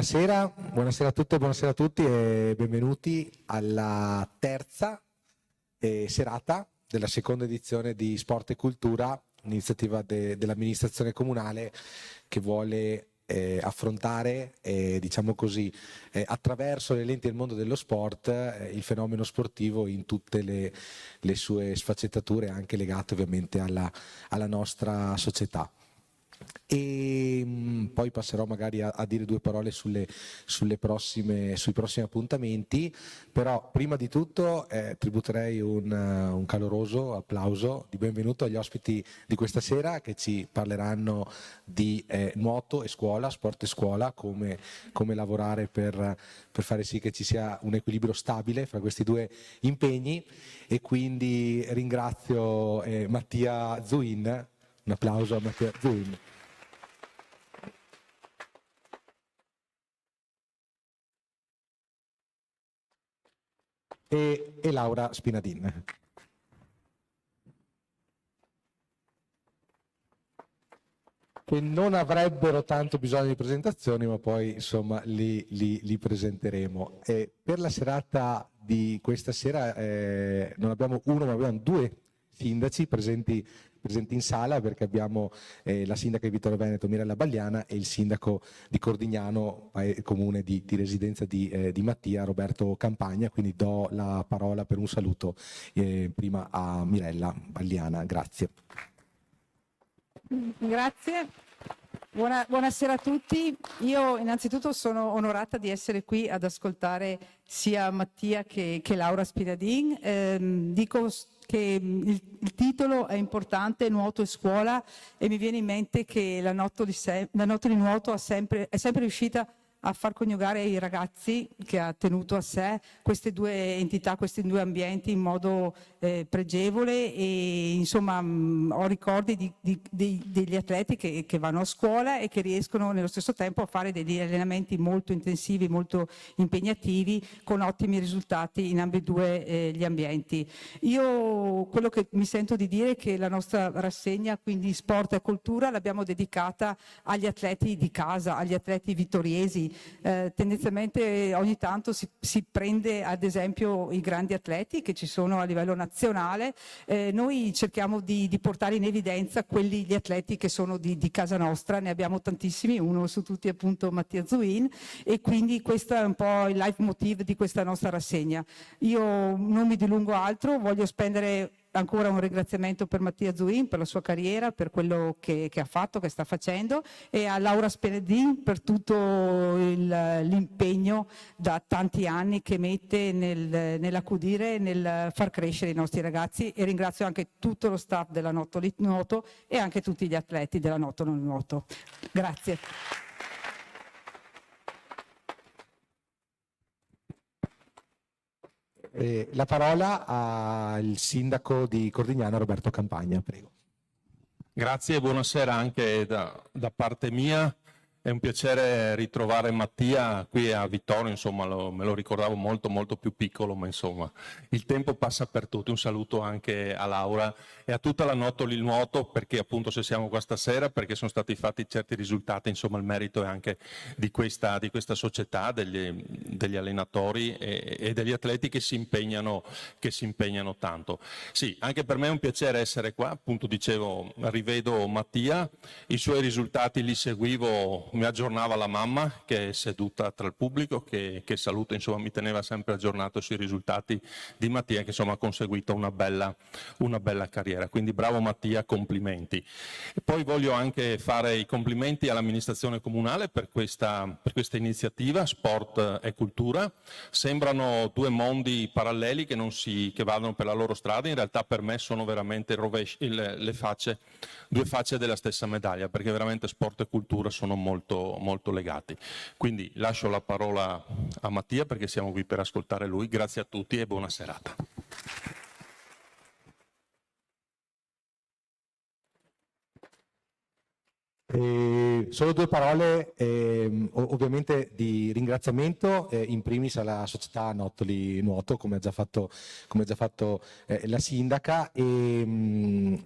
Buonasera a tutte e buonasera a tutti e benvenuti alla terza serata della seconda edizione di Sport e Cultura, un'iniziativa dell'amministrazione comunale che vuole affrontare, diciamo così, attraverso le lenti del mondo dello sport, il fenomeno sportivo in tutte le sue sfaccettature, anche legate ovviamente alla nostra società. E poi passerò magari a dire due parole sui prossimi appuntamenti, però prima di tutto tributerei un caloroso applauso di benvenuto agli ospiti di questa sera che ci parleranno di nuoto e scuola, sport e scuola, come lavorare per fare sì che ci sia un equilibrio stabile fra questi due impegni, e quindi ringrazio Mattia Zuin. Un applauso a Mattia Zuin. E Laura Spinadin. Che non avrebbero tanto bisogno di presentazioni, ma poi insomma li presenteremo. Per la serata di questa sera non abbiamo uno, ma abbiamo due sindaci presenti in sala, perché abbiamo la sindaca di Vittorio Veneto Mirella Bagliana e il sindaco di Cordignano, comune di residenza di Mattia, Roberto Campagna. Quindi do la parola per un saluto prima a Mirella Bagliana. Grazie. Grazie, buonasera a tutti. Io innanzitutto sono onorata di essere qui ad ascoltare sia Mattia che Laura Spinadin. Dico che il titolo è importante, nuoto e scuola, e mi viene in mente che la Noto di Nuoto è sempre riuscita a far coniugare i ragazzi, che ha tenuto a sé queste due entità, questi due ambienti in modo pregevole, e insomma ho ricordi degli atleti che vanno a scuola e che riescono nello stesso tempo a fare degli allenamenti molto intensivi, molto impegnativi, con ottimi risultati in ambedue gli ambienti. Io quello che mi sento di dire è che la nostra rassegna, quindi Sport e Cultura, l'abbiamo dedicata agli atleti di casa, agli atleti vittoriesi. Tendenzialmente ogni tanto si prende ad esempio i grandi atleti che ci sono a livello nazionale. Noi cerchiamo di portare in evidenza gli atleti che sono di casa nostra. Ne abbiamo tantissimi, uno su tutti appunto Mattia Zuin, e quindi questo è un po' il leitmotiv di questa nostra rassegna. Io non mi dilungo altro, voglio spendere ancora un ringraziamento per Mattia Zuin, per la sua carriera, per quello che ha fatto, che sta facendo, e a Laura Spinadin per tutto l'impegno da tanti anni che mette nell'accudire e nel far crescere i nostri ragazzi, e ringrazio anche tutto lo staff della Noto Nuoto e anche tutti gli atleti della Noto Nuoto. Grazie. La parola al sindaco di Cordignano, Roberto Campagna, prego. Grazie e buonasera anche da parte mia. È un piacere ritrovare Mattia qui a Vittorio, insomma me lo ricordavo molto più piccolo, ma insomma il tempo passa per tutti. Un saluto anche a Laura e a tutta la Noto Lil Nuoto, perché appunto se siamo qua stasera perché sono stati fatti certi risultati, insomma il merito è anche di questa società, degli allenatori e degli atleti che si impegnano tanto. Sì, anche per me è un piacere essere qua, appunto dicevo, rivedo Mattia, i suoi risultati li seguivo. Mi aggiornava la mamma che è seduta tra il pubblico, che saluto, insomma mi teneva sempre aggiornato sui risultati di Mattia, che insomma ha conseguito una bella carriera, quindi bravo Mattia, complimenti. E poi voglio anche fare i complimenti all'amministrazione comunale per questa iniziativa Sport e Cultura. Sembrano due mondi paralleli che vadano per la loro strada, in realtà per me sono veramente due facce della stessa medaglia, perché veramente sport e cultura sono molto legati. Quindi lascio la parola a Mattia perché siamo qui per ascoltare lui. Grazie a tutti e buona serata. Solo due parole ovviamente di ringraziamento, in primis alla società Nottoli Nuoto, come ha già fatto la sindaca, e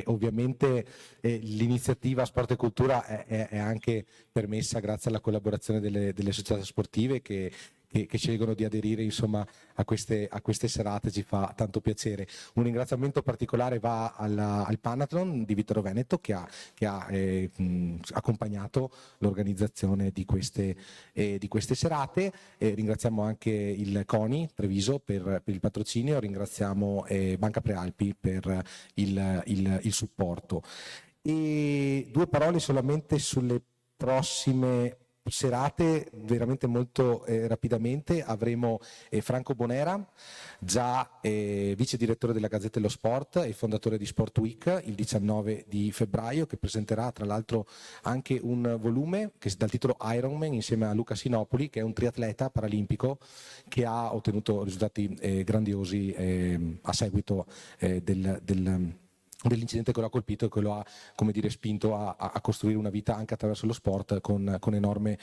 ovviamente l'iniziativa Sport e Cultura è anche permessa grazie alla collaborazione delle società sportive che scelgono di aderire insomma a queste serate, ci fa tanto piacere. Un ringraziamento particolare va al Panathlon di Vittorio Veneto che ha accompagnato l'organizzazione di queste serate. Ringraziamo anche il CONI Treviso per il patrocinio, ringraziamo Banca Prealpi per il supporto. E 2 parole solamente sulle prossime serate, veramente molto rapidamente. Avremo Franco Bonera, già vice direttore della Gazzetta dello Sport e fondatore di Sport Week, il 19 di febbraio, che presenterà tra l'altro anche un volume dal titolo Ironman insieme a Luca Sinopoli, che è un triatleta paralimpico che ha ottenuto risultati grandiosi a seguito dell'incidente che lo ha colpito e che lo ha, come dire, spinto a costruire una vita anche attraverso lo sport con enorme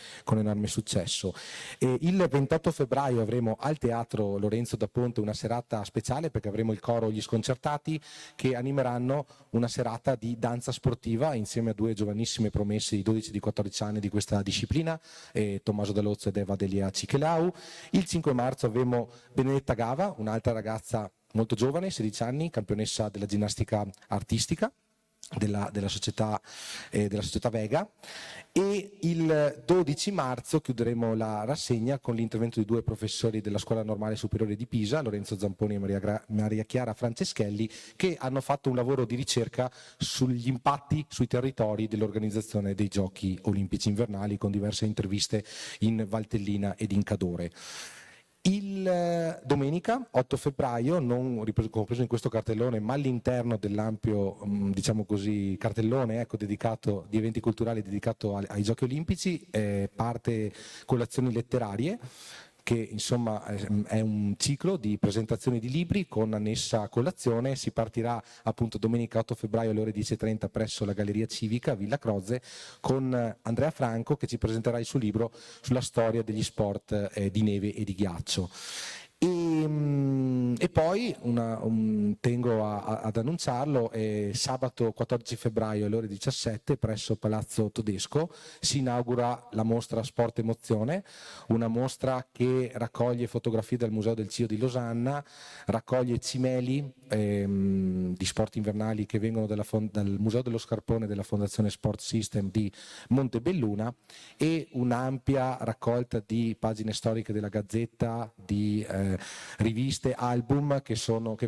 successo. Il 28 febbraio avremo al Teatro Lorenzo da Ponte una serata speciale, perché avremo il coro Gli Sconcertati che animeranno una serata di danza sportiva insieme a 2 giovanissime promesse di 12 e di 14 anni di questa disciplina, Tommaso Dalozzo ed Eva Delia Cichelau. Il 5 marzo avremo Benedetta Gava, un'altra ragazza molto giovane, 16 anni, campionessa della ginnastica artistica della società Vega, e il 12 marzo chiuderemo la rassegna con l'intervento di 2 professori della Scuola Normale Superiore di Pisa, Lorenzo Zamponi e Maria Chiara Franceschelli, che hanno fatto un lavoro di ricerca sugli impatti sui territori dell'organizzazione dei Giochi Olimpici Invernali, con diverse interviste in Valtellina ed in Cadore. Domenica 8 febbraio, non compreso in questo cartellone, ma all'interno dell'ampio, diciamo così, cartellone dedicato di eventi culturali dedicato ai Giochi Olimpici, parte colazioni letterarie, che insomma è un ciclo di presentazioni di libri con annessa colazione. Si partirà appunto domenica 8 febbraio alle ore 10:30 presso la Galleria Civica Villa Croze con Andrea Franco, che ci presenterà il suo libro sulla storia degli sport di neve e di ghiaccio. E poi tengo ad annunciarlo, sabato 14 febbraio alle ore 17 presso Palazzo Todesco si inaugura la mostra Sport Emozione, una mostra che raccoglie fotografie dal Museo del CIO di Losanna, raccoglie cimeli di sport invernali che vengono dal Museo dello Scarpone della Fondazione Sport System di Montebelluna, e un'ampia raccolta di pagine storiche della Gazzetta, di riviste, album che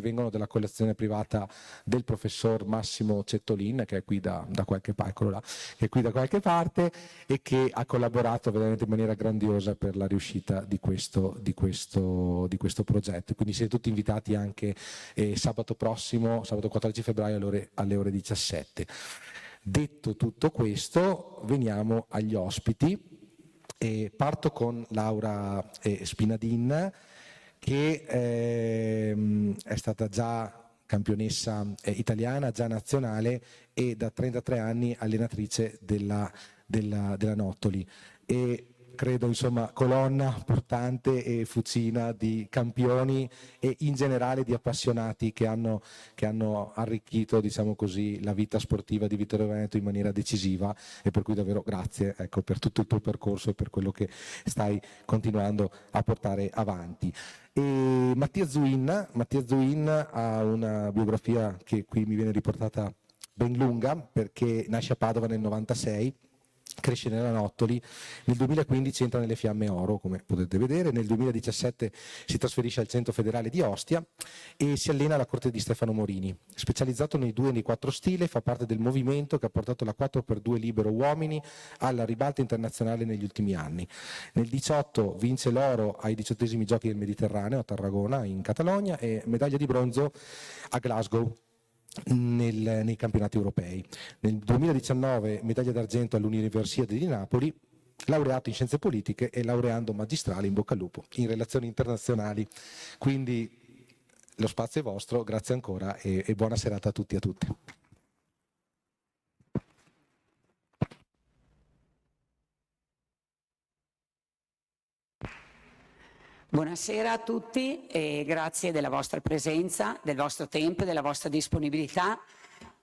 vengono dalla collezione privata del professor Massimo Cettolin, che è qui da qualche parte, e che ha collaborato veramente in maniera grandiosa per la riuscita di questo progetto. Quindi siete tutti invitati anche sabato prossimo, sabato 14 febbraio alle ore 17. Detto tutto questo, veniamo agli ospiti. Parto con Laura Spinadin, che è stata già campionessa italiana, già nazionale, e da 33 anni allenatrice della Nottoli, e credo insomma colonna portante e fucina di campioni e in generale di appassionati che hanno arricchito, diciamo così, la vita sportiva di Vittorio Veneto in maniera decisiva, e per cui davvero grazie, per tutto il tuo percorso e per quello che stai continuando a portare avanti. E Mattia Zuin ha una biografia che qui mi viene riportata ben lunga, perché nasce a Padova nel 96, cresce nella Nottoli, nel 2015 entra nelle Fiamme Oro, come potete vedere, nel 2017 si trasferisce al Centro Federale di Ostia e si allena alla corte di Stefano Morini. Specializzato nei 2 e nei 4 stile, fa parte del movimento che ha portato la 4x2 libero uomini alla ribalta internazionale negli ultimi anni. Nel 2018 vince l'oro ai 18esimi Giochi del Mediterraneo a Tarragona, in Catalogna, e medaglia di bronzo a Glasgow nei campionati europei. Nel 2019 medaglia d'argento all'Universiade di Napoli, laureato in scienze politiche e laureando magistrale, in bocca al lupo, in relazioni internazionali. Quindi lo spazio è vostro, grazie ancora e buona serata a tutti e a tutte. Buonasera a tutti e grazie della vostra presenza, del vostro tempo e della vostra disponibilità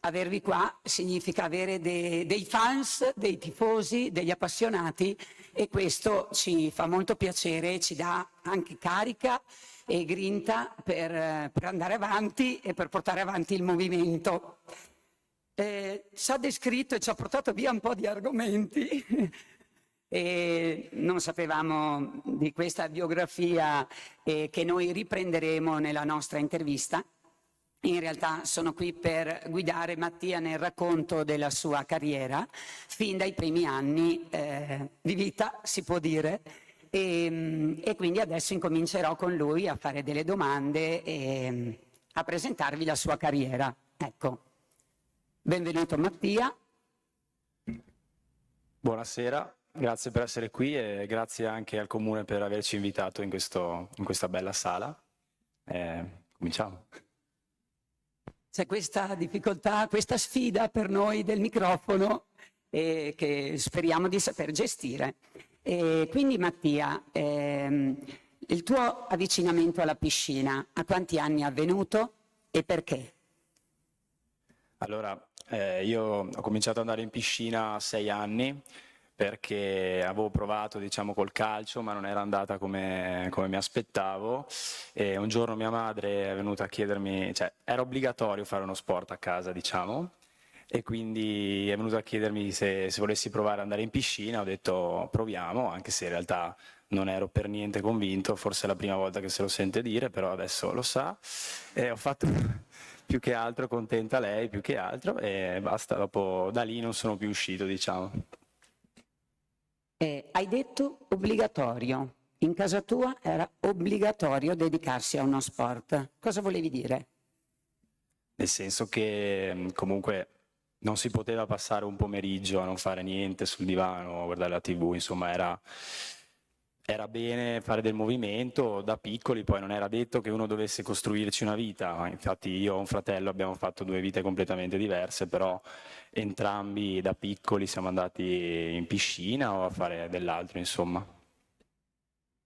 avervi qua significa avere dei fans, dei tifosi, degli appassionati, e questo ci fa molto piacere, ci dà anche carica e grinta per andare avanti e per portare avanti il movimento. Ci ha descritto e ci ha portato via un po' di argomenti e non sapevamo di questa biografia che noi riprenderemo nella nostra intervista. In realtà sono qui per guidare Mattia nel racconto della sua carriera, fin dai primi anni di vita, si può dire, e quindi adesso incomincerò con lui a fare delle domande e a presentarvi la sua carriera. Ecco, benvenuto Mattia. Buonasera, grazie per essere qui e grazie anche al Comune per averci invitato in questa bella sala. Cominciamo. C'è questa difficoltà, questa sfida per noi del microfono che speriamo di saper gestire. Quindi Mattia, il tuo avvicinamento alla piscina, a quanti anni è avvenuto e perché? Allora, io ho cominciato ad andare in piscina a 6 anni perché avevo provato, diciamo, col calcio, ma non era andata come mi aspettavo. E un giorno mia madre è venuta a chiedermi, cioè era obbligatorio fare uno sport a casa, diciamo, e quindi è venuta a chiedermi se volessi provare ad andare in piscina. Ho detto proviamo, anche se in realtà non ero per niente convinto, forse è la prima volta che se lo sente dire, però adesso lo sa. E ho fatto più che altro, contenta lei più che altro, e basta, dopo da lì non sono più uscito, diciamo. Hai detto obbligatorio. In casa tua era obbligatorio dedicarsi a uno sport. Cosa volevi dire? Nel senso che comunque non si poteva passare un pomeriggio a non fare niente sul divano, a guardare la TV, insomma era bene fare del movimento da piccoli, poi non era detto che uno dovesse costruirci una vita. Infatti io e un fratello abbiamo fatto 2 vite completamente diverse, però entrambi da piccoli siamo andati in piscina o a fare dell'altro, insomma.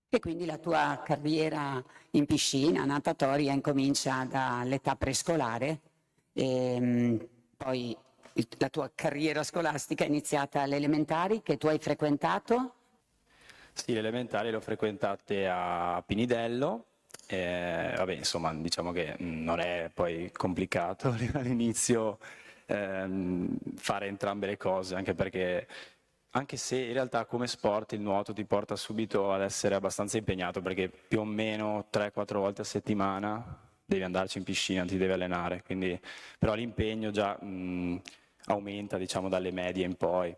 E quindi la tua carriera in piscina, natatoria, incomincia dall'età prescolare, poi la tua carriera scolastica è iniziata alle elementari, che tu hai frequentato? Sì, le elementari le ho frequentate a Pinidello, vabbè, insomma, diciamo che non è poi complicato all'inizio fare entrambe le cose, anche se in realtà come sport il nuoto ti porta subito ad essere abbastanza impegnato, perché più o meno 3-4 volte a settimana devi andarci in piscina, ti devi allenare, quindi, però l'impegno già aumenta, diciamo, dalle medie in poi.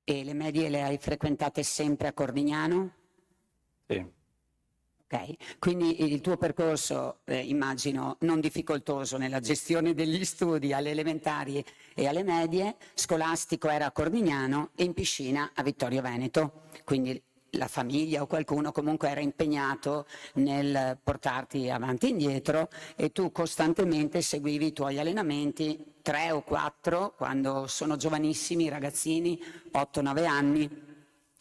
E le medie le hai frequentate sempre a Cordignano? Sì. Ok, quindi il tuo percorso, immagino, non difficoltoso nella gestione degli studi alle elementari e alle medie, scolastico era a Cordignano e in piscina a Vittorio Veneto, quindi la famiglia o qualcuno comunque era impegnato nel portarti avanti e indietro e tu costantemente seguivi i tuoi allenamenti, 3 o 4 quando sono giovanissimi, ragazzini, 8-9 anni,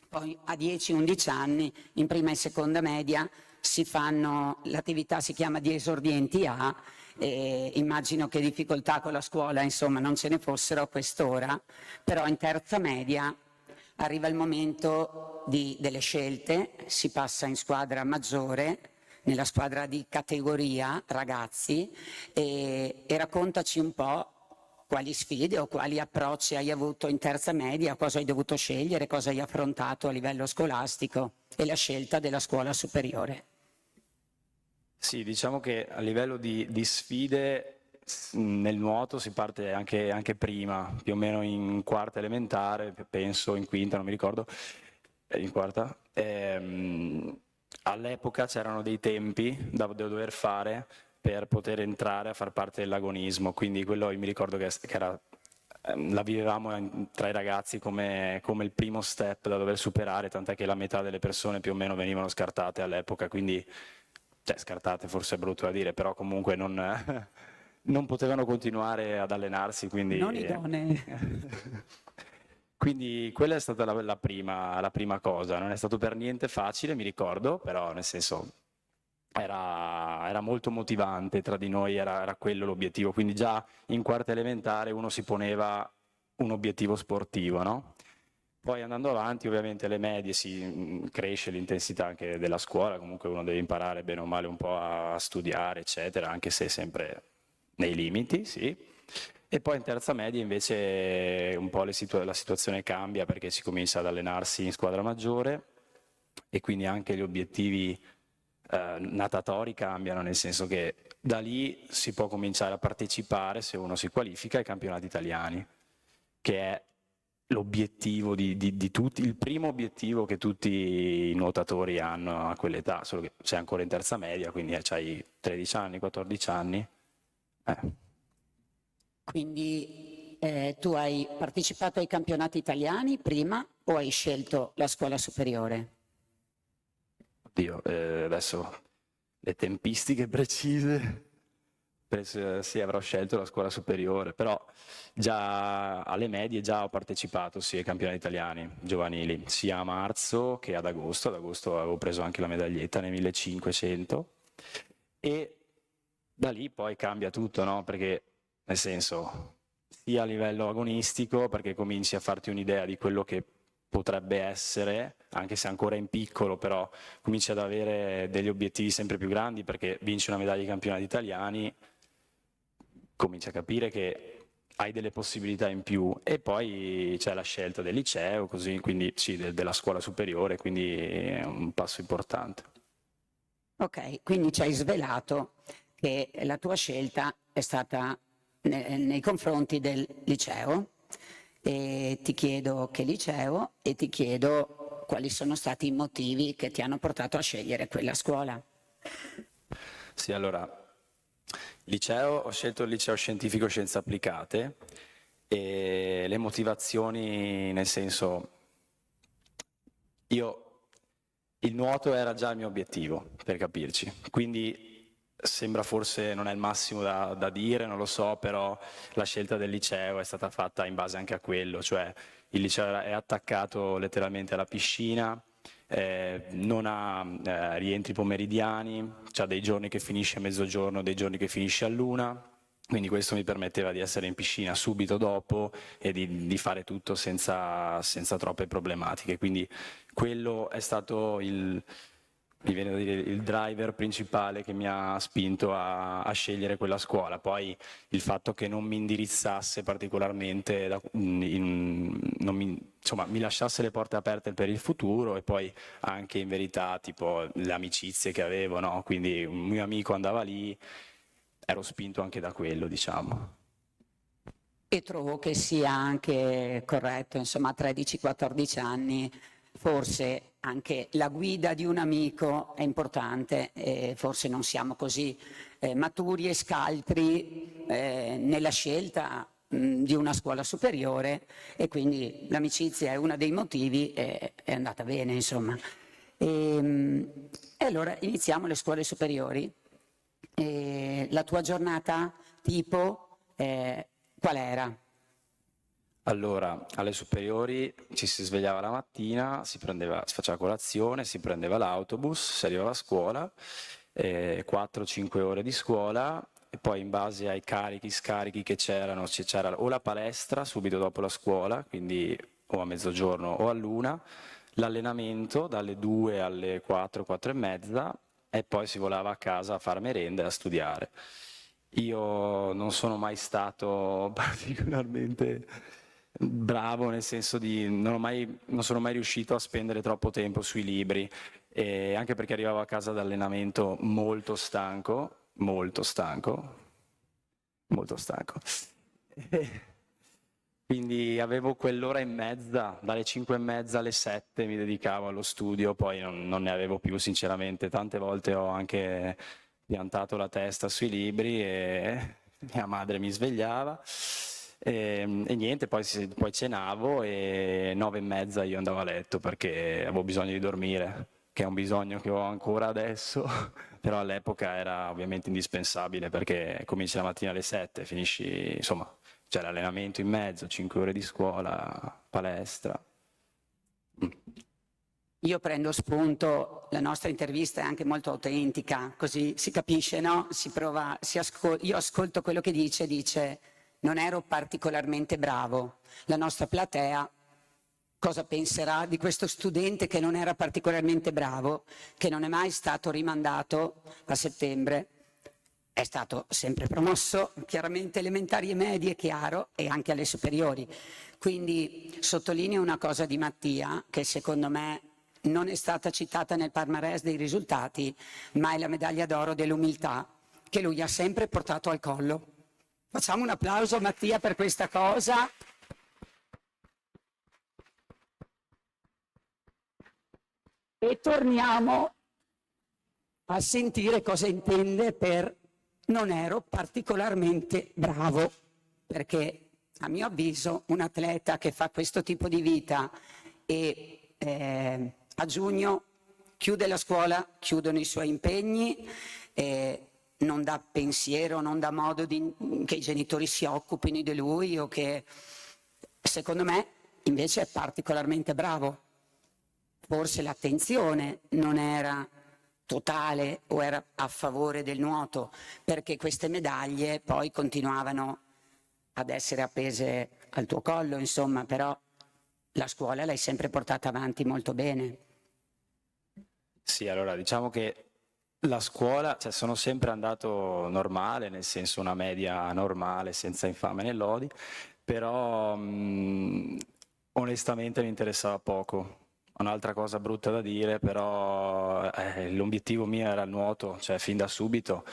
poi a 10-11 anni in prima e seconda media si fanno, l'attività si chiama di esordienti A, e immagino che difficoltà con la scuola insomma non ce ne fossero a quest'ora, però in terza media arriva il momento delle scelte, si passa in squadra maggiore, nella squadra di categoria ragazzi, e raccontaci un po' quali sfide o quali approcci hai avuto in terza media, cosa hai dovuto scegliere, cosa hai affrontato a livello scolastico e la scelta della scuola superiore. Sì, diciamo che a livello di sfide nel nuoto si parte anche prima, più o meno in quarta elementare, penso in quinta, non mi ricordo, in quarta. All'epoca c'erano dei tempi da dover fare per poter entrare a far parte dell'agonismo, quindi quello io mi ricordo che era, la vivevamo tra i ragazzi come il primo step da dover superare, tant'è che la metà delle persone più o meno venivano scartate all'epoca, quindi, cioè scartate forse è brutto da dire, però comunque non potevano continuare ad allenarsi, quindi Non idonee. quindi quella è stata la prima cosa, non è stato per niente facile, mi ricordo, però nel senso era molto motivante, tra di noi era quello l'obiettivo, quindi già in quarta elementare uno si poneva un obiettivo sportivo, no? Poi andando avanti, ovviamente alle medie si cresce l'intensità anche della scuola, comunque uno deve imparare bene o male un po' a studiare, eccetera, anche se sempre nei limiti, sì. E poi in terza media invece un po' la situazione cambia perché si comincia ad allenarsi in squadra maggiore e quindi anche gli obiettivi natatori cambiano, nel senso che da lì si può cominciare a partecipare, se uno si qualifica, ai campionati italiani, che è l'obiettivo di tutti, il primo obiettivo che tutti i nuotatori hanno a quell'età, solo che sei ancora in terza media, quindi hai 13 anni, 14 anni. Quindi tu hai partecipato ai campionati italiani prima o hai scelto la scuola superiore? Oddio, adesso le tempistiche precise, sì, avrò scelto la scuola superiore, però già alle medie già ho partecipato sì, ai campionati italiani giovanili, sia a marzo che ad agosto. Ad agosto avevo preso anche la medaglietta nei 1500 e da lì poi cambia tutto, no? Perché nel senso, sia a livello agonistico, perché cominci a farti un'idea di quello che potrebbe essere, anche se ancora in piccolo, però cominci ad avere degli obiettivi sempre più grandi, perché vinci una medaglia ai campionati italiani, cominci a capire che hai delle possibilità in più e poi c'è la scelta del liceo, così, quindi sì, della scuola superiore, quindi è un passo importante. Ok, quindi ci hai svelato che la tua scelta è stata nei confronti del liceo e ti chiedo che liceo e ti chiedo quali sono stati i motivi che ti hanno portato a scegliere quella scuola. Sì, allora, liceo, ho scelto il liceo scientifico scienze applicate e le motivazioni, nel senso, il nuoto era già il mio obiettivo, per capirci, quindi sembra forse non è il massimo da dire, non lo so, però la scelta del liceo è stata fatta in base anche a quello, cioè il liceo è attaccato letteralmente alla piscina, non ha rientri pomeridiani, c'ha dei giorni che finisce a mezzogiorno, dei giorni che finisce a luna, quindi questo mi permetteva di essere in piscina subito dopo e di fare tutto senza troppe problematiche, quindi quello è stato mi viene da dire, il driver principale che mi ha spinto a scegliere quella scuola. Poi il fatto che non mi indirizzasse particolarmente, insomma, mi lasciasse le porte aperte per il futuro e poi anche in verità tipo le amicizie che avevo, no? Quindi un mio amico andava lì, ero spinto anche da quello, diciamo. E trovo che sia anche corretto, insomma, a 13-14 anni forse anche la guida di un amico è importante e forse non siamo così maturi e scaltri nella scelta di una scuola superiore e quindi l'amicizia è uno dei motivi e è andata bene, insomma. E allora iniziamo le scuole superiori. La tua giornata tipo qual era? Allora, alle superiori ci si svegliava la mattina, si faceva colazione, si prendeva l'autobus, si arrivava a scuola, 4-5 ore di scuola e poi in base ai carichi, scarichi che c'erano, c'era o la palestra subito dopo la scuola, quindi o a mezzogiorno o all'una, l'allenamento dalle 2 alle 4, 4 e mezza e poi si volava a casa a fare merenda e a studiare. Io non sono mai stato particolarmente bravo, nel senso di non sono mai riuscito a spendere troppo tempo sui libri, anche perché arrivavo a casa dall'allenamento molto stanco, molto stanco, molto stanco. Quindi avevo quell'ora e mezza, dalle 5 e mezza alle 7 mi dedicavo allo studio, poi non ne avevo più sinceramente, tante volte ho anche piantato la testa sui libri e mia madre mi svegliava. E niente, poi cenavo e 9 e mezza io andavo a letto perché avevo bisogno di dormire, che è un bisogno che ho ancora adesso, però all'epoca era ovviamente indispensabile perché cominci la mattina alle 7, finisci, insomma, c'è l'allenamento in mezzo, 5 ore di scuola, palestra. Io prendo spunto, la nostra intervista è anche molto autentica, così si capisce, no? Io ascolto quello che dice non ero particolarmente bravo. La nostra platea cosa penserà di questo studente che non era particolarmente bravo, che non è mai stato rimandato a settembre? È stato sempre promosso, chiaramente elementari e medie, chiaro, e anche alle superiori. Quindi sottolineo una cosa di Mattia, che secondo me non è stata citata nel palmarès dei risultati, ma è la medaglia d'oro dell'umiltà, che lui ha sempre portato al collo. Facciamo un applauso a Mattia per questa cosa. E torniamo a sentire cosa intende per non ero particolarmente bravo, perché a mio avviso un atleta che fa questo tipo di vita e a giugno chiude la scuola, chiudono i suoi impegni, non dà pensiero, non dà modo che i genitori si occupino di lui, o che secondo me invece è particolarmente bravo. Forse l'attenzione non era totale o era a favore del nuoto, perché queste medaglie poi continuavano ad essere appese al tuo collo, insomma, però la scuola l'hai sempre portata avanti molto bene. Sì, allora diciamo che la scuola, cioè sono sempre andato normale, nel senso una media normale, senza infame né lodi, però onestamente mi interessava poco. Un'altra cosa brutta da dire, però l'obiettivo mio era il nuoto, cioè fin da subito.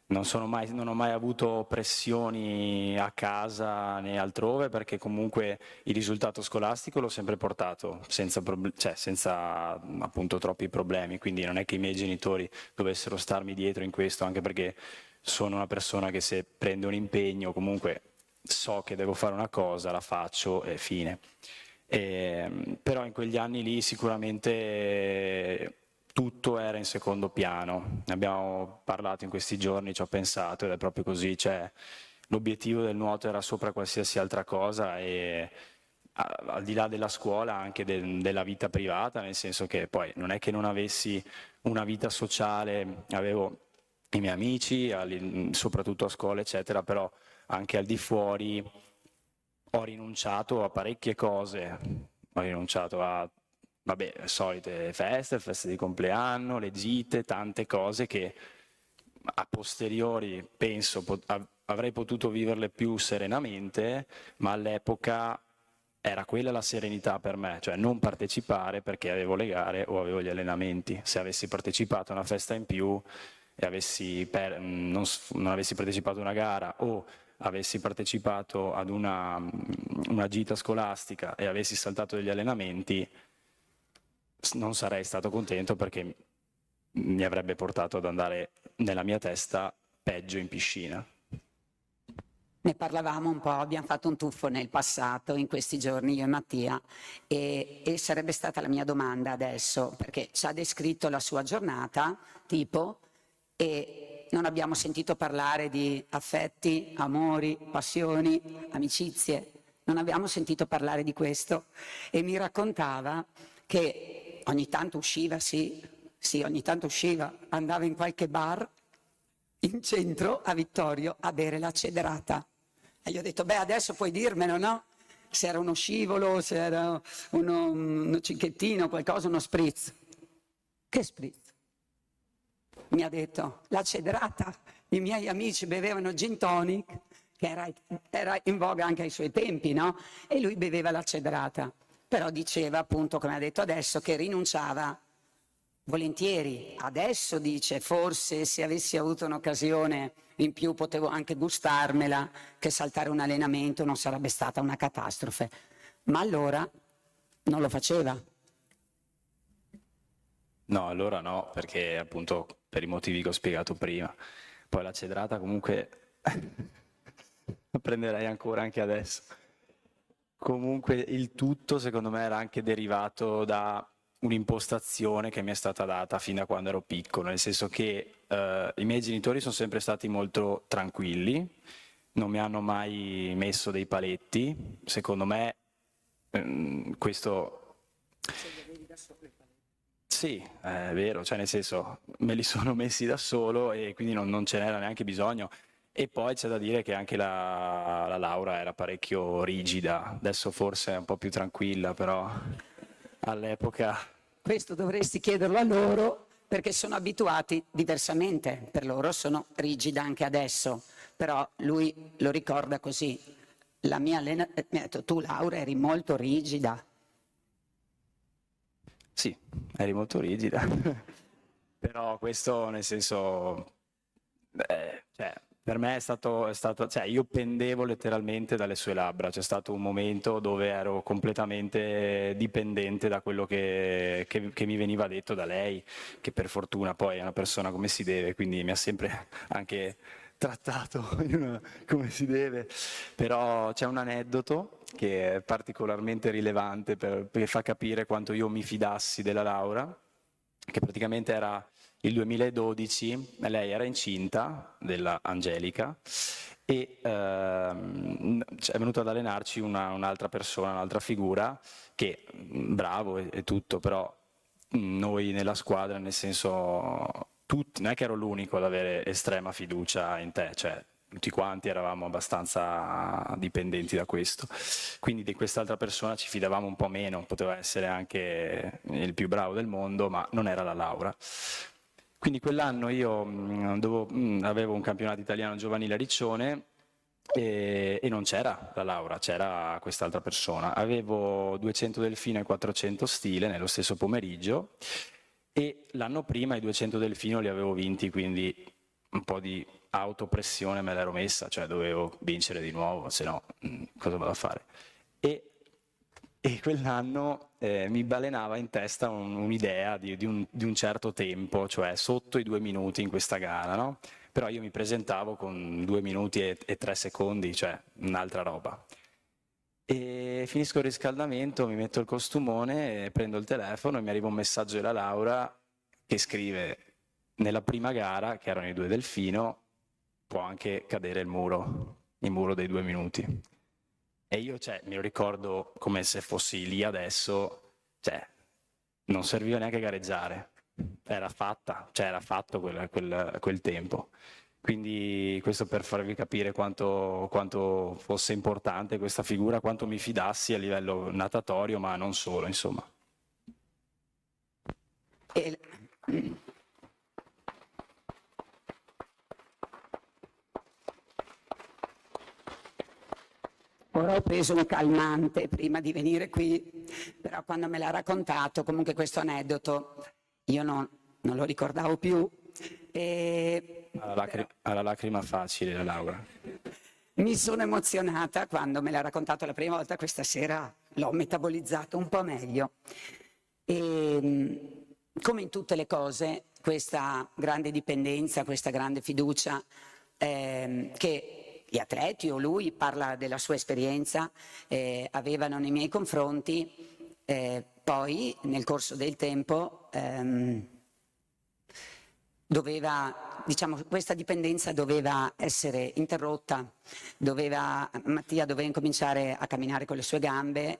Non ho mai avuto pressioni a casa né altrove, perché comunque il risultato scolastico l'ho sempre portato senza appunto troppi problemi, quindi non è che i miei genitori dovessero starmi dietro in questo, anche perché sono una persona che se prende un impegno comunque so che devo fare una cosa, la faccio e fine. Però in quegli anni lì sicuramente tutto era in secondo piano. Ne abbiamo parlato in questi giorni, ci ho pensato ed è proprio così, cioè l'obiettivo del nuoto era sopra qualsiasi altra cosa, e al di là della scuola anche della vita privata, nel senso che poi non è che non avessi una vita sociale, avevo i miei amici, soprattutto a scuola eccetera, però anche al di fuori ho rinunciato a parecchie cose, ho rinunciato a, vabbè, le solite feste di compleanno, le gite, tante cose che a posteriori penso avrei potuto viverle più serenamente, ma all'epoca era quella la serenità per me, cioè non partecipare perché avevo le gare o avevo gli allenamenti. Se avessi partecipato a una festa in più e non avessi partecipato a una gara, o avessi partecipato ad una gita scolastica e avessi saltato degli allenamenti, non sarei stato contento, perché mi avrebbe portato ad andare nella mia testa peggio in piscina. Ne parlavamo un po', abbiamo fatto un tuffo nel passato, in questi giorni, io e Mattia, e sarebbe stata la mia domanda adesso, perché ci ha descritto la sua giornata, tipo, e non abbiamo sentito parlare di affetti, amori, passioni, amicizie, non abbiamo sentito parlare di questo, e mi raccontava che ogni tanto usciva, sì, ogni tanto usciva, andava in qualche bar in centro a Vittorio a bere la Cedrata. E gli ho detto, beh, adesso puoi dirmelo, no? Se era uno scivolo, se era uno cicchettino, qualcosa, uno spritz. Che spritz? Mi ha detto, la Cedrata. I miei amici bevevano gin tonic, che era in voga anche ai suoi tempi, no? E lui beveva la Cedrata. Però diceva, appunto, come ha detto adesso, che rinunciava volentieri. Adesso dice, forse se avessi avuto un'occasione in più potevo anche gustarmela, che saltare un allenamento non sarebbe stata una catastrofe. Ma allora non lo faceva. No, allora no, perché appunto per i motivi che ho spiegato prima. Poi la Cedrata comunque la prenderei ancora anche adesso. Comunque il tutto secondo me era anche derivato da un'impostazione che mi è stata data fin da quando ero piccolo, nel senso che i miei genitori sono sempre stati molto tranquilli, non mi hanno mai messo dei paletti. Secondo me questo... Sì, è vero, cioè nel senso me li sono messi da solo e quindi non ce n'era neanche bisogno. E poi c'è da dire che anche la Laura era parecchio rigida, adesso forse è un po' più tranquilla, però all'epoca... Questo dovresti chiederlo a loro perché sono abituati diversamente, per loro sono rigida anche adesso, però lui lo ricorda così. La mia mi ha detto, tu Laura eri molto rigida. Sì, eri molto rigida, però questo nel senso, cioè, per me è stato, cioè io pendevo letteralmente dalle sue labbra, c'è stato un momento dove ero completamente dipendente da quello che mi veniva detto da lei, che per fortuna poi è una persona come si deve, quindi mi ha sempre anche trattato come si deve, però c'è un aneddoto che è particolarmente rilevante perché fa capire quanto io mi fidassi della Laura, che praticamente era il 2012, lei era incinta della Angelica e è venuta ad allenarci un'altra persona, un'altra figura che bravo e tutto, però noi nella squadra, nel senso tutti, non è che ero l'unico ad avere estrema fiducia in te, cioè tutti quanti eravamo abbastanza dipendenti da questo, quindi di quest'altra persona ci fidavamo un po' meno, poteva essere anche il più bravo del mondo, ma non era la Laura. Quindi quell'anno io avevo un campionato italiano giovanile a Riccione e non c'era la Laura, c'era quest'altra persona. Avevo 200 delfino e 400 stile nello stesso pomeriggio e l'anno prima i 200 delfino li avevo vinti, quindi un po' di autopressione me l'ero messa, cioè dovevo vincere di nuovo, se no cosa vado a fare? E quell'anno mi balenava in testa un'idea di un certo tempo, cioè sotto i 2 minuti in questa gara, no? Però io mi presentavo con 2 minuti e 3 secondi, cioè un'altra roba. E finisco il riscaldamento, mi metto il costumone, prendo il telefono e mi arriva un messaggio della Laura che scrive: nella prima gara, che erano i 2 delfino, può anche cadere il muro dei 2 minuti. E io, cioè, mi ricordo come se fossi lì adesso, cioè, non serviva neanche gareggiare, era fatta, cioè era fatto quel tempo. Quindi questo per farvi capire quanto fosse importante questa figura, quanto mi fidassi a livello natatorio, ma non solo, insomma. E... Ora ho preso un calmante prima di venire qui, però quando me l'ha raccontato, comunque questo aneddoto, io non lo ricordavo più. Alla lacrima facile la Laura. Mi sono emozionata quando me l'ha raccontato la prima volta, questa sera l'ho metabolizzato un po' meglio. E, come in tutte le cose, questa grande dipendenza, questa grande fiducia che gli atleti o lui, parla della sua esperienza, avevano nei miei confronti, poi nel corso del tempo questa dipendenza doveva essere interrotta, Mattia doveva incominciare a camminare con le sue gambe,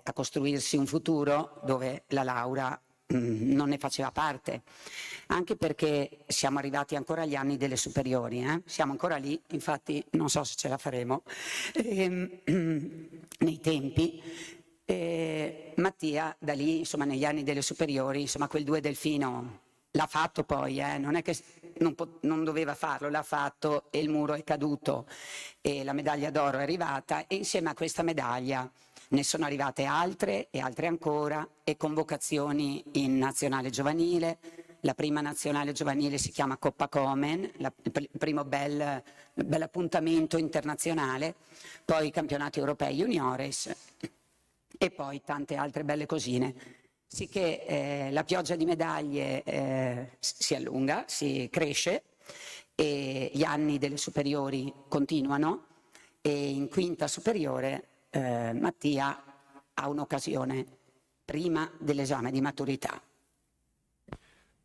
a costruirsi un futuro dove la Laura non ne faceva parte, anche perché siamo arrivati ancora agli anni delle superiori, siamo ancora lì, infatti non so se ce la faremo nei tempi. Mattia da lì, insomma, negli anni delle superiori, insomma, quel 2 delfino l'ha fatto poi, non è che non doveva farlo, l'ha fatto e il muro è caduto e la medaglia d'oro è arrivata e insieme a questa medaglia ne sono arrivate altre e altre ancora e convocazioni in nazionale giovanile. La prima nazionale giovanile si chiama Coppa Komen, il primo bel appuntamento internazionale, poi i campionati europei juniores e poi tante altre belle cosine. Sicché la pioggia di medaglie si allunga, si cresce e gli anni delle superiori continuano e in quinta superiore Mattia ha un'occasione prima dell'esame di maturità.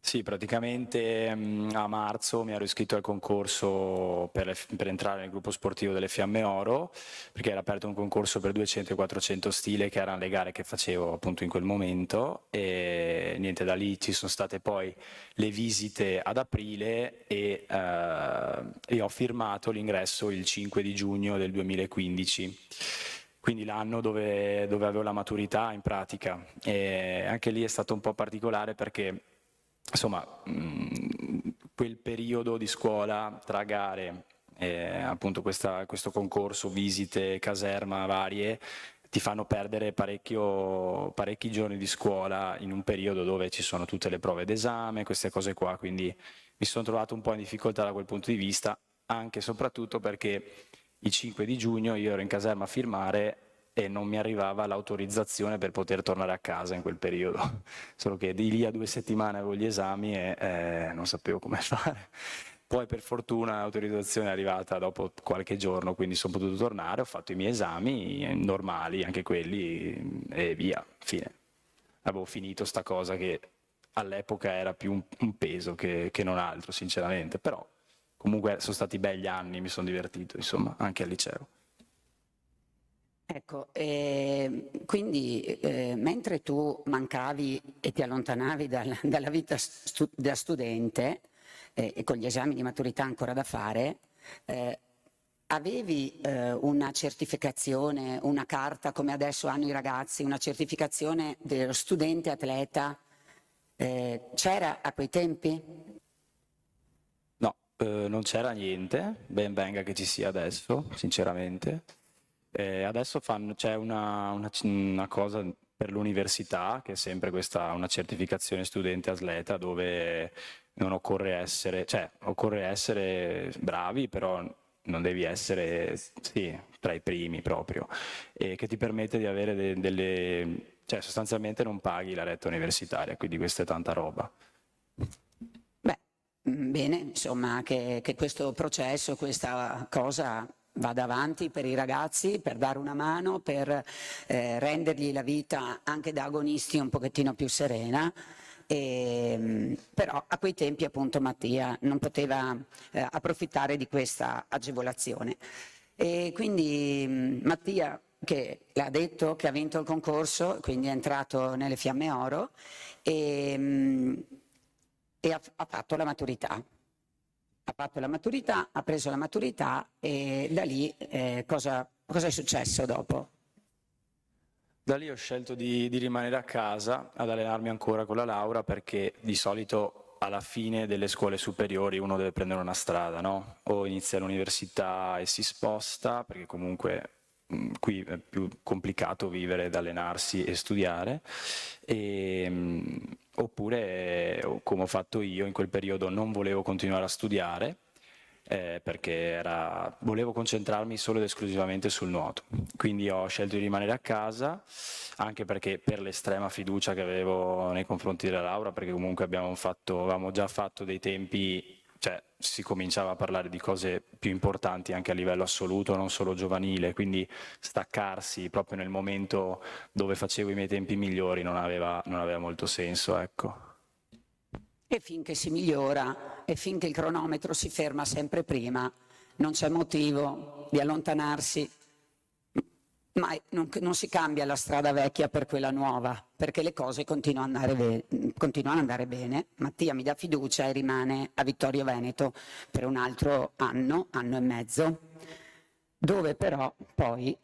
Sì, praticamente a marzo mi ero iscritto al concorso per entrare nel gruppo sportivo delle Fiamme Oro, perché era aperto un concorso per 200 e 400 stile, che erano le gare che facevo appunto in quel momento, e niente, da lì ci sono state poi le visite ad aprile e ho firmato l'ingresso il 5 di giugno del 2015. Quindi l'anno dove avevo la maturità in pratica, e anche lì è stato un po' particolare perché insomma, quel periodo di scuola tra gare, appunto questo concorso, visite, caserma varie, ti fanno perdere parecchi giorni di scuola in un periodo dove ci sono tutte le prove d'esame, queste cose qua, quindi mi sono trovato un po' in difficoltà da quel punto di vista, anche e soprattutto perché il 5 di giugno io ero in caserma a firmare e non mi arrivava l'autorizzazione per poter tornare a casa in quel periodo, solo che di lì a 2 settimane avevo gli esami e non sapevo come fare. Poi per fortuna l'autorizzazione è arrivata dopo qualche giorno, quindi sono potuto tornare, ho fatto i miei esami normali, anche quelli, e via, fine. Avevo finito sta cosa che all'epoca era più un peso che non altro, sinceramente, però comunque sono stati begli anni, mi sono divertito, insomma, anche al liceo. Ecco, quindi mentre tu mancavi e ti allontanavi dalla vita da studente e con gli esami di maturità ancora da fare, avevi una certificazione, una carta come adesso hanno i ragazzi, una certificazione dello studente atleta, c'era a quei tempi? No, non c'era niente, ben venga che ci sia adesso, sinceramente. Adesso c'è una cosa per l'università, che è sempre questa, una certificazione studente atleta, dove non occorre essere, cioè occorre essere bravi, però non devi essere, sì, tra i primi proprio, e che ti permette di avere cioè sostanzialmente non paghi la retta universitaria, quindi questa è tanta roba. Beh, bene, insomma, che questo processo, questa cosa vada avanti per i ragazzi, per dare una mano, per rendergli la vita anche da agonisti un pochettino più serena. Però a quei tempi appunto Mattia non poteva approfittare di questa agevolazione. E quindi Mattia, che l'ha detto che ha vinto il concorso, quindi è entrato nelle Fiamme Oro e ha fatto la maturità. Ha fatto la maturità, ha preso la maturità e da lì cosa è successo dopo? Da lì ho scelto di rimanere a casa ad allenarmi ancora con la laurea, perché di solito alla fine delle scuole superiori uno deve prendere una strada, no? O inizia l'università e si sposta, perché comunque qui è più complicato vivere ed allenarsi e studiare, oppure come ho fatto io in quel periodo non volevo continuare a studiare, perché volevo concentrarmi solo ed esclusivamente sul nuoto, quindi ho scelto di rimanere a casa, anche perché per l'estrema fiducia che avevo nei confronti della laurea, perché comunque avevamo già fatto dei tempi, cioè si cominciava a parlare di cose più importanti anche a livello assoluto, non solo giovanile, quindi staccarsi proprio nel momento dove facevo i miei tempi migliori non aveva molto senso, ecco. E finché si migliora e finché il cronometro si ferma sempre prima, non c'è motivo di allontanarsi, ma non si cambia la strada vecchia per quella nuova, perché le cose continuano ad andare bene. Mattia mi dà fiducia e rimane a Vittorio Veneto per un altro anno e mezzo, dove però poi...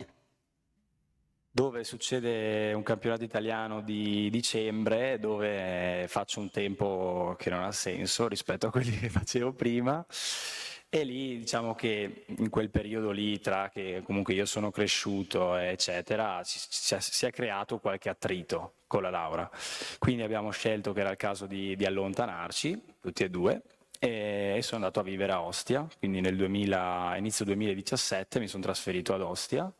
Dove succede un campionato italiano di dicembre, dove faccio un tempo che non ha senso rispetto a quelli che facevo prima, e lì diciamo che in quel periodo lì, tra che comunque io sono cresciuto eccetera, si è creato qualche attrito con la laurea, quindi abbiamo scelto che era il caso di allontanarci tutti e due, e sono andato a vivere a Ostia, quindi inizio 2017 mi sono trasferito ad Ostia.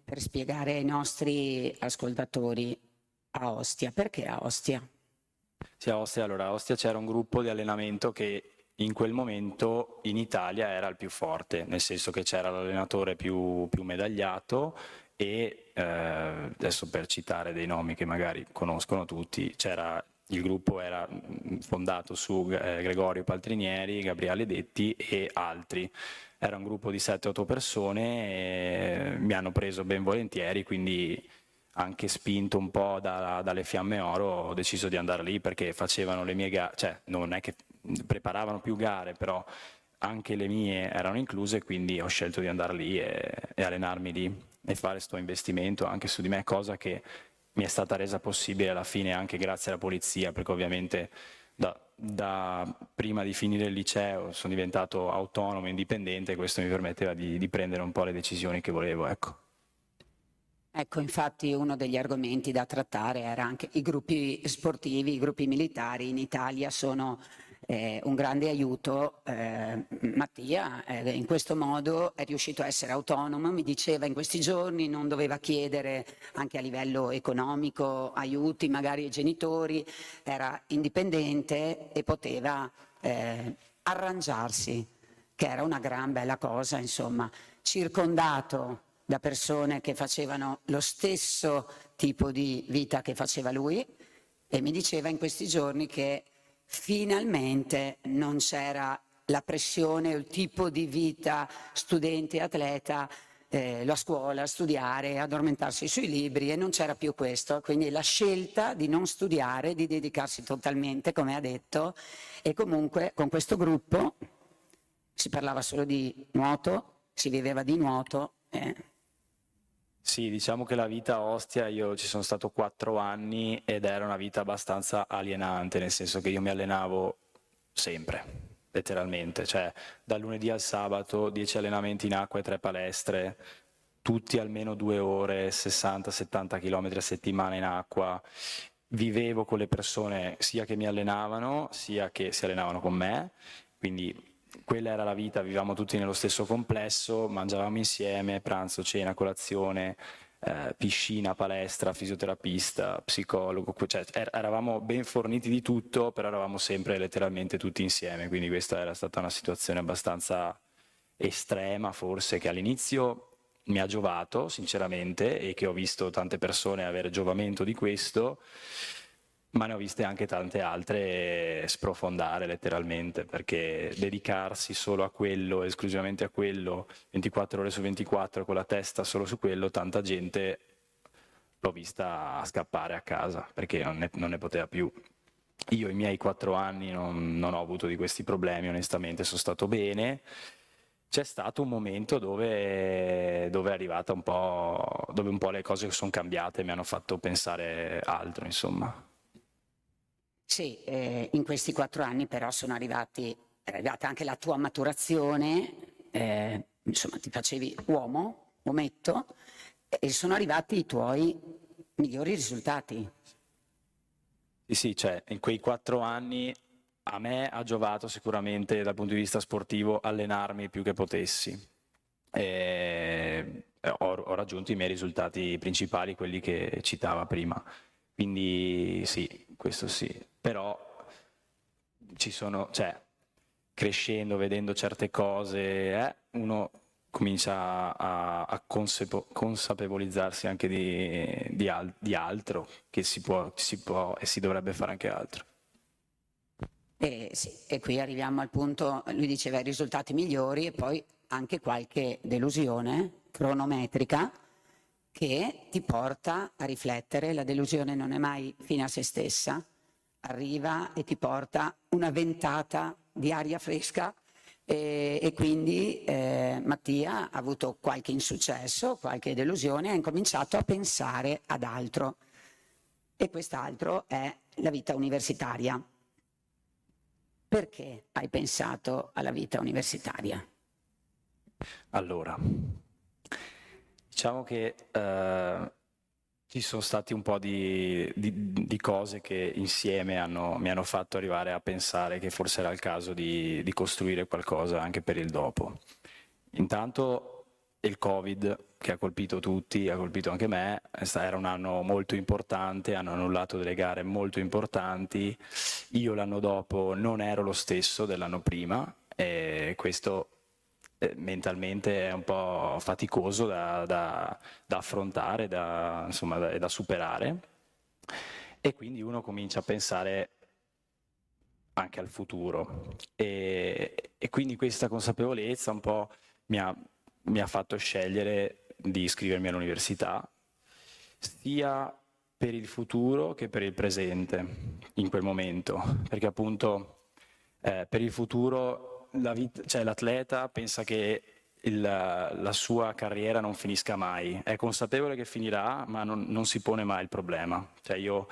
per spiegare ai nostri ascoltatori, a Ostia, perché a Ostia? Sì, a Ostia, allora a Ostia c'era un gruppo di allenamento che in quel momento in Italia era il più forte, nel senso che c'era l'allenatore più medagliato e adesso per citare dei nomi che magari conoscono tutti, c'era il gruppo era fondato su Gregorio Paltrinieri, Gabriele Detti e altri. Era un gruppo di 7-8 persone, e mi hanno preso ben volentieri, quindi anche spinto un po' dalle Fiamme Oro ho deciso di andare lì perché facevano le mie gare, cioè non è che preparavano più gare, però anche le mie erano incluse, quindi ho scelto di andare lì e allenarmi lì e fare sto investimento anche su di me, cosa che mi è stata resa possibile alla fine anche grazie alla polizia, perché ovviamente da prima di finire il liceo sono diventato autonomo, indipendente, e questo mi permetteva di prendere un po' le decisioni che volevo, ecco. Ecco, infatti uno degli argomenti da trattare era anche i gruppi sportivi, i gruppi militari in Italia sono un grande aiuto. Mattia in questo modo è riuscito a essere autonomo, mi diceva in questi giorni non doveva chiedere anche a livello economico aiuti magari ai genitori, era indipendente e poteva arrangiarsi, che era una gran bella cosa, insomma, circondato da persone che facevano lo stesso tipo di vita che faceva lui, e mi diceva in questi giorni che finalmente non c'era la pressione o il tipo di vita studente atleta, la scuola, studiare, addormentarsi sui libri, e non c'era più questo, quindi la scelta di non studiare, di dedicarsi totalmente, come ha detto, e comunque con questo gruppo si parlava solo di nuoto, si viveva di nuoto. Sì, diciamo che la vita a Ostia, io ci sono stato 4 anni ed era una vita abbastanza alienante, nel senso che io mi allenavo sempre, letteralmente, cioè dal lunedì al sabato 10 allenamenti in acqua e 3 palestre, tutti almeno 2 ore, 60-70 km a settimana in acqua. Vivevo con le persone sia che mi allenavano, sia che si allenavano con me, quindi quella era la vita, vivevamo tutti nello stesso complesso, mangiavamo insieme, pranzo, cena, colazione, piscina, palestra, fisioterapista, psicologo, cioè eravamo ben forniti di tutto, però eravamo sempre letteralmente tutti insieme, quindi questa era stata una situazione abbastanza estrema forse, che all'inizio mi ha giovato sinceramente e che ho visto tante persone avere giovamento di questo, ma ne ho viste anche tante altre sprofondare letteralmente, perché dedicarsi solo a quello, esclusivamente a quello, 24 ore su 24 con la testa solo su quello, tanta gente l'ho vista scappare a casa perché non ne poteva più. Io i miei 4 anni non ho avuto di questi problemi, onestamente sono stato bene. C'è stato un momento dove è arrivata dove un po' le cose sono cambiate e mi hanno fatto pensare altro, insomma. Sì, in questi 4 anni però è arrivata anche la tua maturazione, insomma ti facevi uometto, e sono arrivati i tuoi migliori risultati. Sì, cioè in quei 4 anni a me ha giovato sicuramente dal punto di vista sportivo allenarmi più che potessi. Ho raggiunto i miei risultati principali, quelli che citava prima. Quindi sì, questo sì. Però cioè, crescendo, vedendo certe cose, uno comincia a consapevolizzarsi anche di altro, che si può e si dovrebbe fare anche altro. Sì, e qui arriviamo al punto, lui diceva i risultati migliori e poi anche qualche delusione cronometrica che ti porta a riflettere. La delusione non è mai fine a se stessa, arriva e ti porta una ventata di aria fresca, e quindi Mattia ha avuto qualche insuccesso, qualche delusione, ha incominciato a pensare ad altro, e quest'altro è la vita universitaria. Perché hai pensato alla vita universitaria? Allora, diciamo che ci sono stati un po' di cose che insieme mi hanno fatto arrivare a pensare che forse era il caso di costruire qualcosa anche per il dopo. Intanto il Covid, che ha colpito tutti, ha colpito anche me, era un anno molto importante, hanno annullato delle gare molto importanti. Io l'anno dopo non ero lo stesso dell'anno prima, e questo mentalmente è un po' faticoso da affrontare, insomma, da superare. e quindi uno comincia a pensare anche al futuro e quindi questa consapevolezza un po' mi ha fatto scegliere di iscrivermi all'università, sia per il futuro che per il presente in quel momento, perché appunto per il futuro cioè, l'atleta pensa che la sua carriera non finisca mai, è consapevole che finirà, ma non si pone mai il problema. Cioè io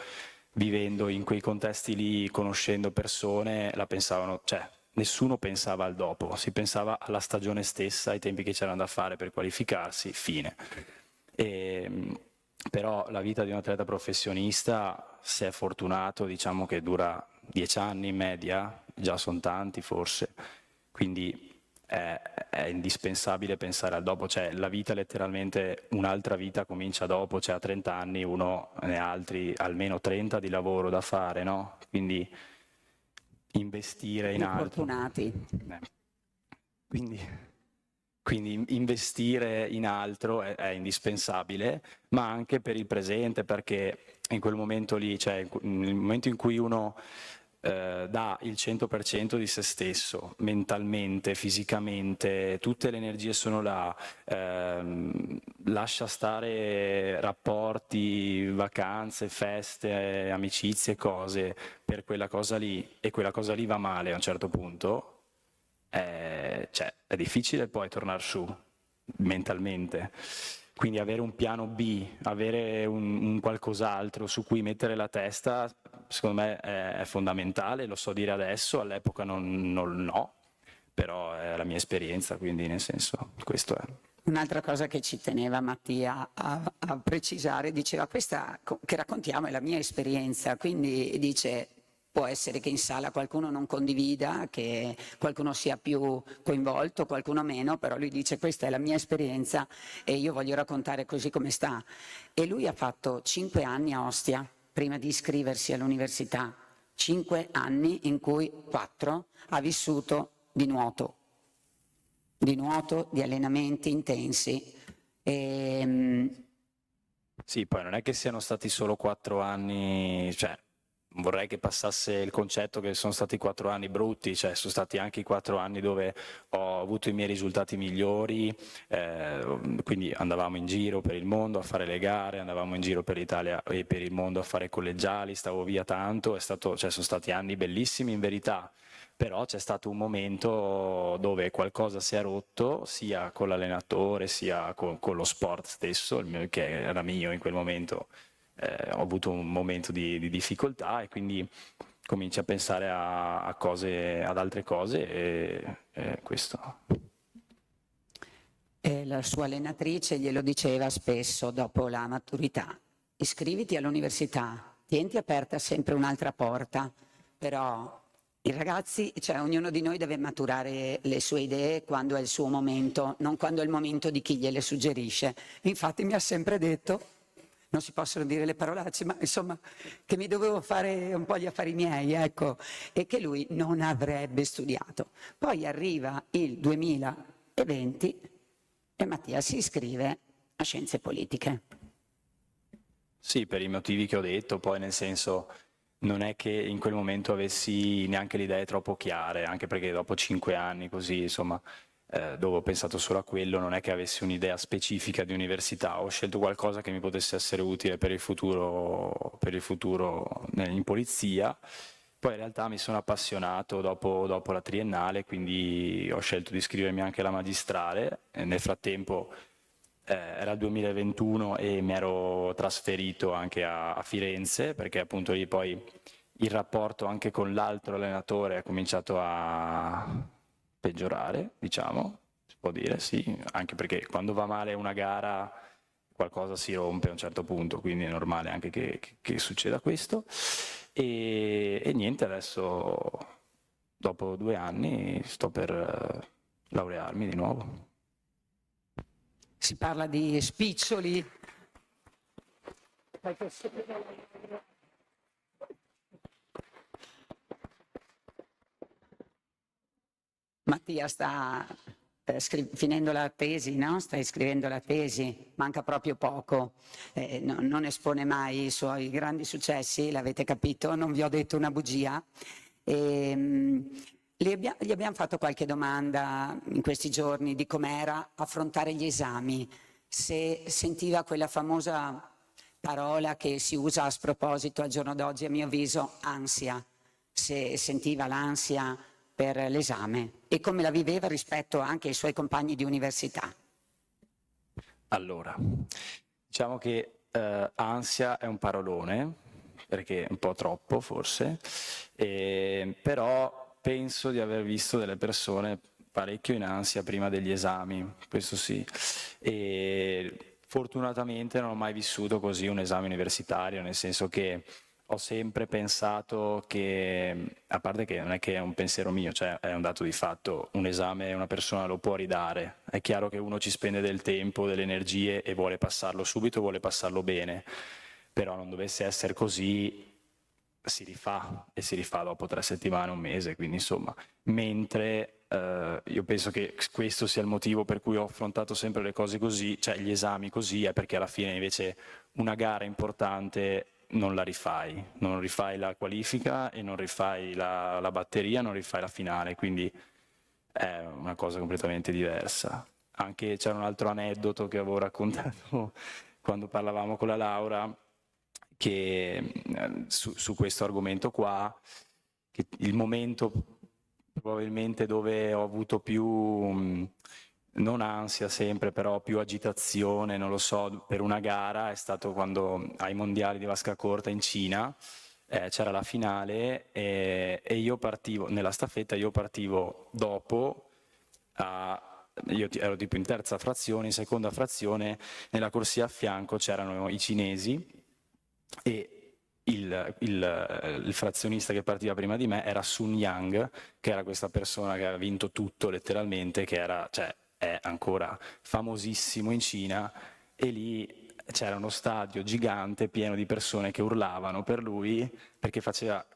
vivendo in quei contesti lì, conoscendo persone, la pensavano, cioè nessuno pensava al dopo, si pensava alla stagione stessa, ai tempi che c'erano da fare per qualificarsi, fine. Però la vita di un atleta professionista, se è fortunato, diciamo che dura 10 anni in media, già sono tanti forse, quindi è indispensabile pensare al dopo, cioè la vita letteralmente, un'altra vita comincia dopo, cioè a 30 anni uno ne ha altri almeno 30 di lavoro da fare, no? Quindi investire in altro. Fortunati. Quindi investire in altro è indispensabile, ma anche per il presente, perché in quel momento lì, cioè nel momento in cui uno dà il 100% di se stesso, mentalmente, fisicamente, tutte le energie sono là, lascia stare rapporti, vacanze, feste, amicizie, cose per quella cosa lì, e quella cosa lì va male a un certo punto, cioè, è difficile poi tornare su mentalmente. Quindi avere un piano B, avere un qualcos'altro su cui mettere la testa, secondo me è fondamentale, lo so dire adesso, all'epoca no, però è la mia esperienza, quindi nel senso, questo è. Un'altra cosa che ci teneva Mattia a precisare, diceva questa che raccontiamo è la mia esperienza, quindi dice può essere che in sala qualcuno non condivida, che qualcuno sia più coinvolto, qualcuno meno, però lui dice questa è la mia esperienza e io voglio raccontare così come sta. E lui ha fatto 5 anni a Ostia prima di iscriversi all'università, 5 anni in cui 4 ha vissuto di nuoto, di allenamenti intensi. Sì, poi non è che siano stati solo 4 anni, cioè vorrei che passasse il concetto che sono stati 4 anni brutti, cioè sono stati anche i 4 anni dove ho avuto i miei risultati migliori, quindi andavamo in giro per il mondo a fare le gare, andavamo in giro per l'Italia e per il mondo a fare collegiali, stavo via tanto, sono stati anni bellissimi in verità, però c'è stato un momento dove qualcosa si è rotto, sia con l'allenatore, sia con lo sport stesso, che era mio in quel momento. Ho avuto un momento di difficoltà e quindi cominci a pensare ad altre cose e questo. La sua allenatrice glielo diceva spesso dopo la maturità, iscriviti all'università, tienti aperta sempre un'altra porta, però i ragazzi, cioè ognuno di noi deve maturare le sue idee quando è il suo momento, non quando è il momento di chi gliele suggerisce. Infatti mi ha sempre detto, non si possono dire le parolacce, ma insomma che mi dovevo fare un po' gli affari miei, ecco, e che lui non avrebbe studiato. Poi arriva il 2020 e Mattia si iscrive a Scienze Politiche. Sì, per i motivi che ho detto, poi nel senso non è che in quel momento avessi neanche le idee troppo chiare, anche perché dopo 5 anni così, insomma, dove ho pensato solo a quello, non è che avessi un'idea specifica di università, ho scelto qualcosa che mi potesse essere utile per il futuro in polizia. Poi in realtà mi sono appassionato dopo la triennale, quindi ho scelto di iscrivermi anche alla magistrale. E nel frattempo era il 2021 e mi ero trasferito anche a Firenze, perché appunto lì poi il rapporto anche con l'altro allenatore è cominciato a peggiorare, diciamo, si può dire, sì, anche perché quando va male una gara qualcosa si rompe a un certo punto, quindi è normale anche che succeda questo. E niente, adesso dopo 2 anni sto per laurearmi di nuovo. Si parla di spiccioli. Mattia sta finendo la tesi, no? Stai scrivendo la tesi, manca proprio poco, non espone mai i suoi grandi successi, l'avete capito, non vi ho detto una bugia. Gli abbiamo fatto qualche domanda in questi giorni di com'era affrontare gli esami, se sentiva quella famosa parola che si usa a sproposito al giorno d'oggi, a mio avviso, ansia, se sentiva l'ansia per l'esame e come la viveva rispetto anche ai suoi compagni di università. Allora, diciamo che ansia è un parolone, perché è un po' troppo forse, però penso di aver visto delle persone parecchio in ansia prima degli esami, questo sì. E fortunatamente non ho mai vissuto così un esame universitario, nel senso che ho sempre pensato che, a parte che non è che è un pensiero mio, cioè è un dato di fatto, un esame una persona lo può ridare, è chiaro che uno ci spende del tempo, delle energie e vuole passarlo subito, vuole passarlo bene, però non dovesse essere così, si rifà e si rifà dopo 3 settimane, un mese, quindi insomma, mentre io penso che questo sia il motivo per cui ho affrontato sempre le cose così, cioè gli esami così, è perché alla fine invece una gara importante non la rifai, non rifai la qualifica e non rifai la batteria, non rifai la finale, quindi è una cosa completamente diversa. Anche c'era un altro aneddoto che avevo raccontato quando parlavamo con la Laura, che su questo argomento qua, che il momento probabilmente dove ho avuto più, non ansia sempre, però più agitazione, non lo so, per una gara è stato quando ai mondiali di vasca corta in Cina, c'era la finale e io partivo, nella staffetta io partivo dopo, io ero tipo in terza frazione, in seconda frazione, nella corsia a fianco c'erano i cinesi e il frazionista che partiva prima di me era Sun Yang, che era questa persona che aveva vinto tutto letteralmente, che era, cioè, è ancora famosissimo in Cina, e lì c'era uno stadio gigante pieno di persone che urlavano per lui, perché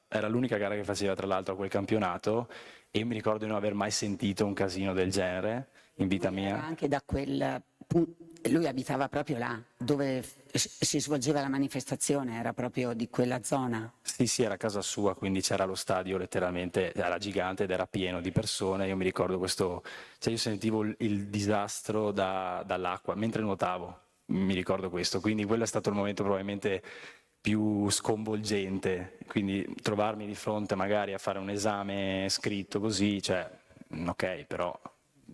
era l'unica gara che faceva tra l'altro a quel campionato, e io mi ricordo di non aver mai sentito un casino del genere in vita mia. Anche da quel punto, lui abitava proprio là, dove si svolgeva la manifestazione, era proprio di quella zona. Sì, era casa sua, quindi c'era lo stadio letteralmente, era gigante ed era pieno di persone. Io mi ricordo questo, cioè io sentivo il disastro dall'acqua mentre nuotavo, mi ricordo questo, quindi quello è stato il momento probabilmente più sconvolgente, quindi trovarmi di fronte magari a fare un esame scritto così, cioè ok, però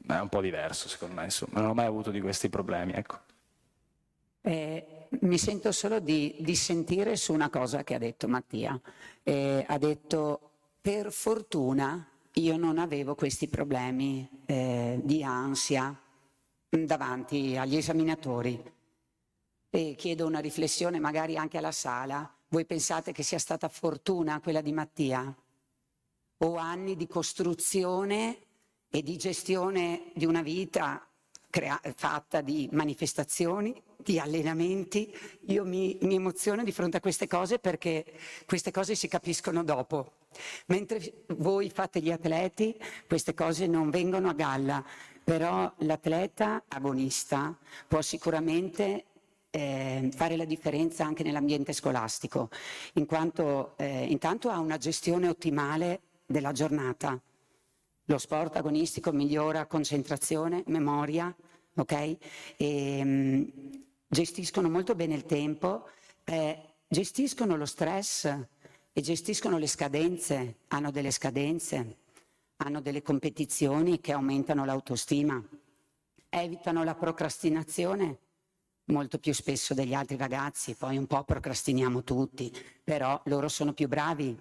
è un po' diverso secondo me, insomma, non ho mai avuto di questi problemi, ecco. Mi sento solo di dissentire su una cosa che ha detto Mattia. Ha detto, per fortuna io non avevo questi problemi di ansia davanti agli esaminatori. E chiedo una riflessione magari anche alla sala. Voi pensate che sia stata fortuna quella di Mattia? O anni di costruzione e di gestione di una vita fatta di manifestazioni, di allenamenti? Io mi emoziono di fronte a queste cose perché queste cose si capiscono dopo. Mentre voi fate gli atleti, queste cose non vengono a galla, però l'atleta agonista può sicuramente fare la differenza anche nell'ambiente scolastico, in quanto intanto ha una gestione ottimale della giornata. Lo sport agonistico migliora concentrazione, memoria, ok? Gestiscono molto bene il tempo, gestiscono lo stress e gestiscono le scadenze, hanno delle scadenze, hanno delle competizioni che aumentano l'autostima, evitano la procrastinazione molto più spesso degli altri ragazzi, poi un po' procrastiniamo tutti, però loro sono più bravi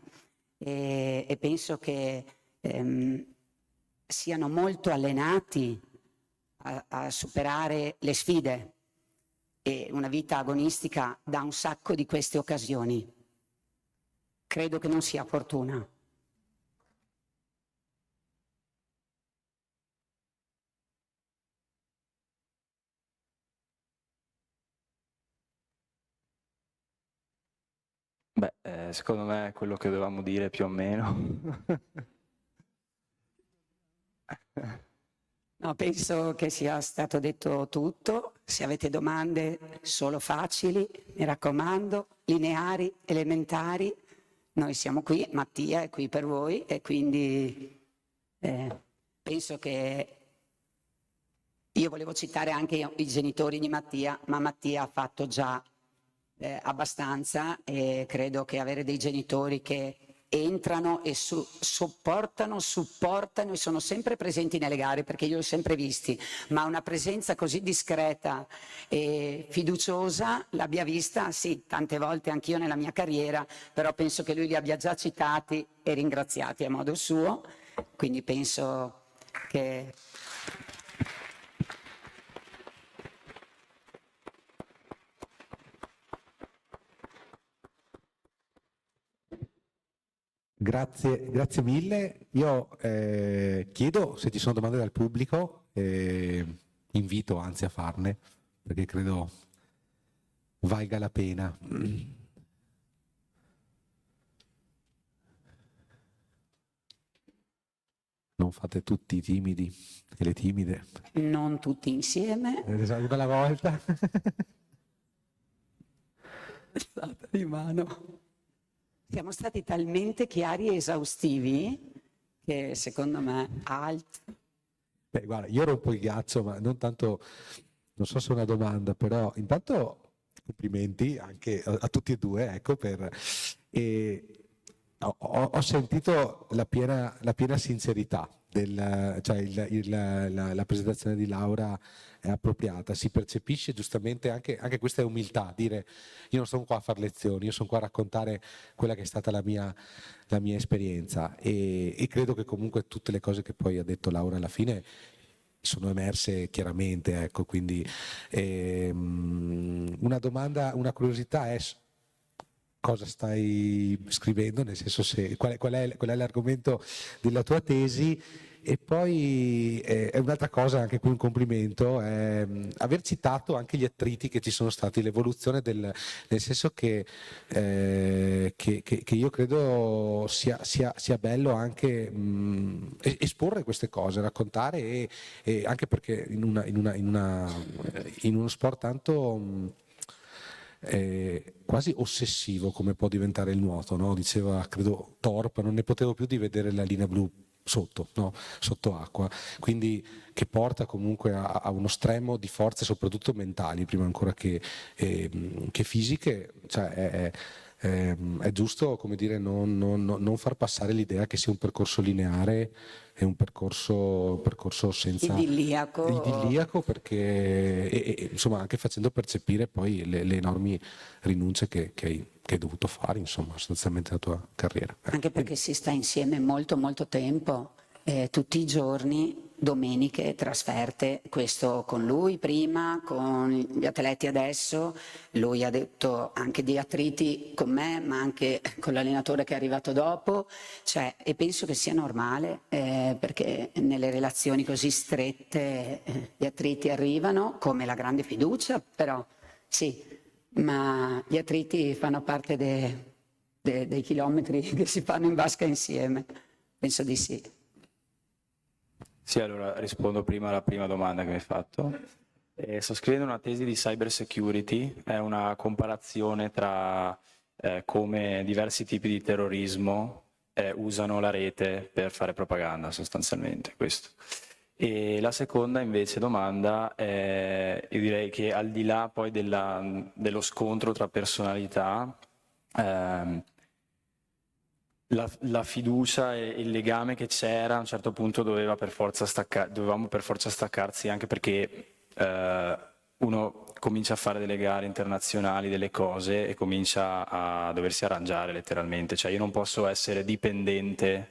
e penso che siano molto allenati a superare le sfide, e una vita agonistica dà un sacco di queste occasioni. Credo che non sia fortuna. Beh, secondo me è quello che dovevamo dire più o meno. No, penso che sia stato detto tutto. Se avete domande solo facili, mi raccomando, lineari, elementari, noi siamo qui, Mattia è qui per voi e quindi penso che io volevo citare anche i genitori di Mattia, ma Mattia ha fatto già abbastanza e credo che avere dei genitori che entrano e supportano e sono sempre presenti nelle gare, perché io li ho sempre visti, ma una presenza così discreta e fiduciosa l'abbia vista, sì, tante volte anch'io nella mia carriera, però penso che lui li abbia già citati e ringraziati a modo suo, quindi penso che... Grazie mille. Io chiedo se ci sono domande dal pubblico, invito anzi a farne, perché credo valga la pena. Non fate tutti i timidi e le timide. Non tutti insieme. Una alla volta. Alzata di mano. Siamo stati talmente chiari e esaustivi che secondo me Beh, guarda, io rompo il ghiaccio, ma non tanto, non so se è una domanda, però intanto complimenti anche a tutti e due, ecco, ho sentito la piena sincerità, cioè la presentazione di Laura è appropriata, si percepisce giustamente anche questa è umiltà, dire io non sono qua a fare lezioni, io sono qua a raccontare quella che è stata la mia esperienza e credo che comunque tutte le cose che poi ha detto Laura alla fine sono emerse chiaramente, ecco, quindi una domanda, una curiosità è cosa stai scrivendo, nel senso qual è l'argomento della tua tesi e poi è un'altra cosa, anche qui un complimento, è aver citato anche gli attriti che ci sono stati, l'evoluzione nel senso che io credo sia bello anche esporre queste cose, raccontare e anche perché in uno sport tanto quasi ossessivo come può diventare il nuoto, no? Diceva, credo, Thorpe, non ne potevo più di vedere la linea blu sotto, no? Sotto acqua, quindi che porta comunque a uno stremo di forze soprattutto mentali prima ancora che fisiche, cioè è giusto, come dire, non far passare l'idea che sia un percorso lineare e un percorso senza idilliaco perché insomma anche facendo percepire poi le enormi rinunce che hai dovuto fare insomma sostanzialmente la tua carriera. Anche perché si sta insieme molto molto tempo, tutti i giorni, domeniche, trasferte, questo con lui prima, con gli atleti adesso, lui ha detto anche di attriti con me ma anche con l'allenatore che è arrivato dopo, cioè, e penso che sia normale perché nelle relazioni così strette gli attriti arrivano come la grande fiducia, però sì, ma gli attriti fanno parte dei chilometri che si fanno in vasca insieme, penso di sì. Sì, allora rispondo prima alla prima domanda che mi hai fatto. Sto scrivendo una tesi di cyber security, è una comparazione tra come diversi tipi di terrorismo usano la rete per fare propaganda, sostanzialmente, questo. E la seconda invece domanda, io direi che al di là poi dello scontro tra personalità, la fiducia e il legame che c'era a un certo punto dovevamo per forza staccarsi, anche perché uno comincia a fare delle gare internazionali, delle cose e comincia a doversi arrangiare letteralmente, cioè io non posso essere dipendente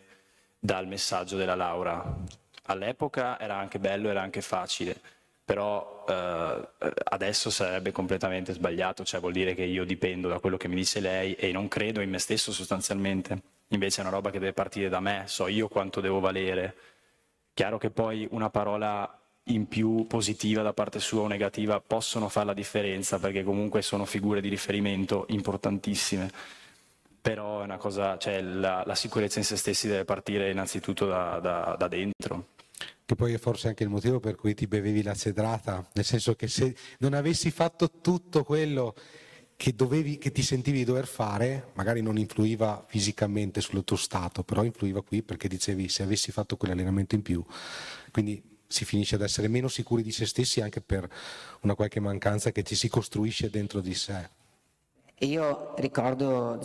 dal messaggio della Laura. All'epoca era anche bello, era anche facile, però adesso sarebbe completamente sbagliato, cioè vuol dire che io dipendo da quello che mi dice lei e non credo in me stesso sostanzialmente. Invece è una roba che deve partire da me, so io quanto devo valere. Chiaro che poi una parola in più positiva da parte sua o negativa possono fare la differenza, perché comunque sono figure di riferimento importantissime. Però è una cosa, cioè la sicurezza in se stessi deve partire innanzitutto da dentro. che poi è forse anche il motivo per cui ti bevevi la cedrata, nel senso che se non avessi fatto tutto quello che ti sentivi di dover fare, magari non influiva fisicamente sul tuo stato, però influiva qui perché dicevi se avessi fatto quell'allenamento in più, quindi si finisce ad essere meno sicuri di se stessi anche per una qualche mancanza che ci si costruisce dentro di sé. Io ricordo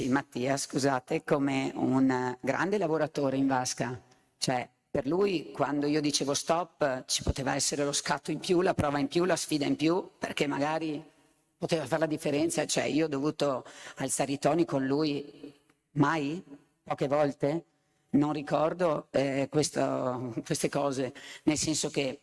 Mattia, scusate, come un grande lavoratore in vasca, cioè per lui quando io dicevo stop ci poteva essere lo scatto in più, la prova in più, la sfida in più, perché magari poteva fare la differenza, cioè io ho dovuto alzare i toni con lui, mai, poche volte, non ricordo queste cose, nel senso che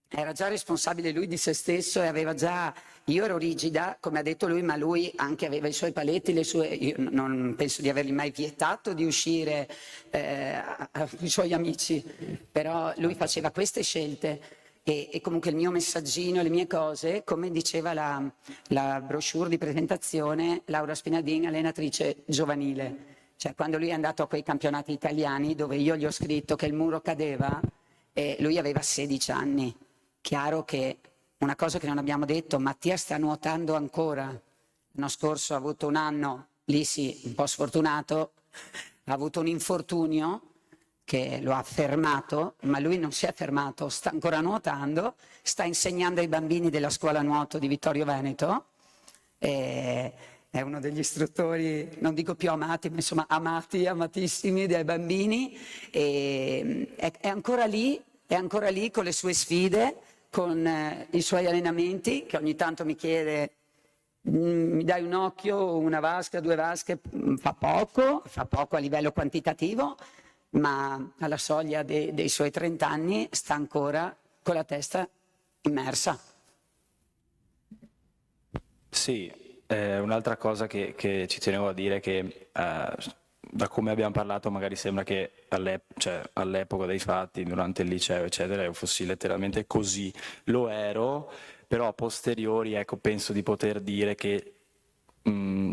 era già responsabile lui di se stesso e aveva già, io ero rigida, come ha detto lui, ma lui anche aveva i suoi paletti, io non penso di avergli mai vietato di uscire con i suoi amici, però lui faceva queste scelte. E comunque il mio messaggino, le mie cose, come diceva la brochure di presentazione, Laura Spinadin, allenatrice giovanile. Cioè quando lui è andato a quei campionati italiani dove io gli ho scritto che il muro cadeva, lui aveva 16 anni. Chiaro che una cosa che non abbiamo detto, Mattia sta nuotando ancora. L'anno scorso ha avuto un anno, lì sì, un po' sfortunato, ha avuto un infortunio che lo ha fermato, ma lui non si è fermato, sta ancora nuotando, sta insegnando ai bambini della scuola nuoto di Vittorio Veneto, è uno degli istruttori, non dico più amati, ma insomma amatissimi dai bambini, e è ancora lì con le sue sfide, con i suoi allenamenti, che ogni tanto mi chiede mi dai un occhio, una vasca, 2 vasche, fa poco a livello quantitativo, ma alla soglia dei suoi 30 anni sta ancora con la testa immersa. Sì, un'altra cosa che ci tenevo a dire è che da come abbiamo parlato magari sembra che all'epoca dei fatti, durante il liceo eccetera, io fossi letteralmente così, lo ero, però a posteriori ecco, penso di poter dire che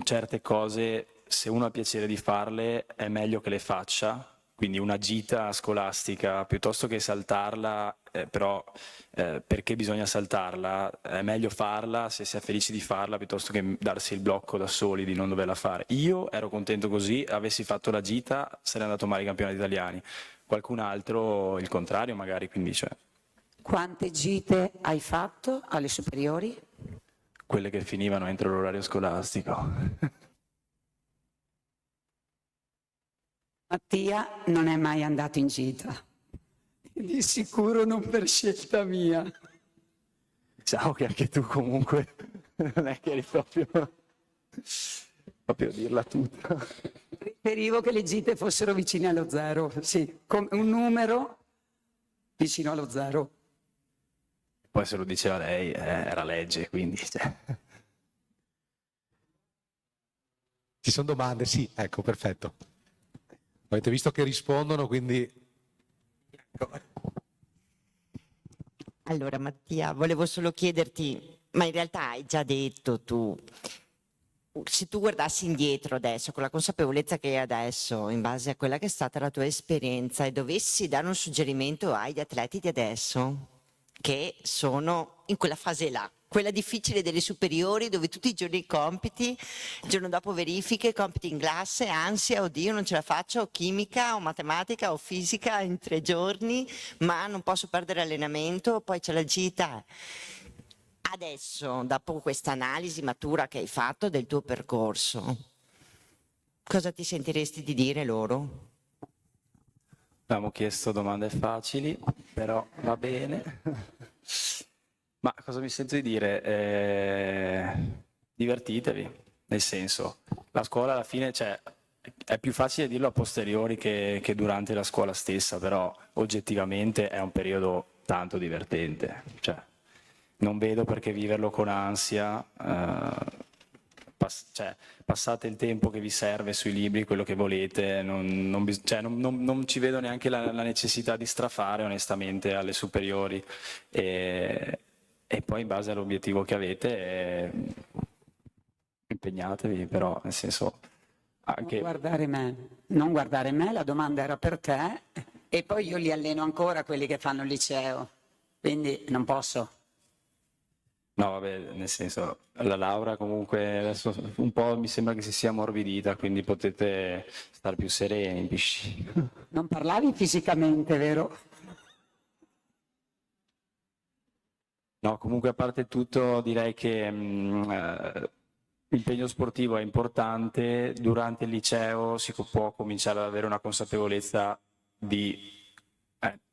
certe cose se uno ha piacere di farle è meglio che le faccia. Quindi una gita scolastica, piuttosto che saltarla, però perché bisogna saltarla? È meglio farla se si è felici di farla, piuttosto che darsi il blocco da soli di non doverla fare. Io ero contento così, avessi fatto la gita, sarei andato male ai campionati italiani. Qualcun altro il contrario magari, quindi cioè. Quante gite hai fatto alle superiori? Quelle che finivano entro l'orario scolastico. Mattia non è mai andato in gita, di sicuro non per scelta mia. Diciamo che anche tu comunque non è che eri proprio dirla tutta. Preferivo che le gite fossero vicine allo 0, sì, come un numero vicino allo 0. Poi se lo diceva lei era legge, quindi. Ci sono domande? Sì, ecco, perfetto. Avete visto che rispondono, quindi... Allora Mattia, volevo solo chiederti, ma in realtà hai già detto tu, se tu guardassi indietro adesso, con la consapevolezza che hai adesso, in base a quella che è stata la tua esperienza, e dovessi dare un suggerimento agli atleti di adesso, che sono in quella fase là, quella difficile delle superiori, dove tutti i giorni compiti, il giorno dopo verifiche, compiti in classe, ansia, oddio non ce la faccio, o chimica, o matematica, o fisica in 3 giorni, ma non posso perdere allenamento, poi c'è la gita. Adesso, dopo questa analisi matura che hai fatto del tuo percorso, cosa ti sentiresti di dire loro? Abbiamo chiesto domande facili, però va bene. Ma cosa mi sento di dire? Divertitevi, nel senso, la scuola alla fine, cioè, è più facile dirlo a posteriori che durante la scuola stessa, però oggettivamente è un periodo tanto divertente. Cioè, non vedo perché viverlo con ansia. Passate il tempo che vi serve sui libri, quello che volete, non ci vedo neanche la necessità di strafare onestamente alle superiori. E poi in base all'obiettivo che avete impegnatevi, però nel senso anche... Non guardare me, la domanda era per te, E poi io li alleno ancora quelli che fanno il liceo, quindi non posso. No, vabbè, nel senso, la Laura comunque adesso un po' mi sembra che si sia ammorbidita, quindi potete stare più sereni in piscina. Non parlavi fisicamente, vero? No, comunque a parte tutto direi che l'impegno sportivo è importante, durante il liceo si può cominciare ad avere una consapevolezza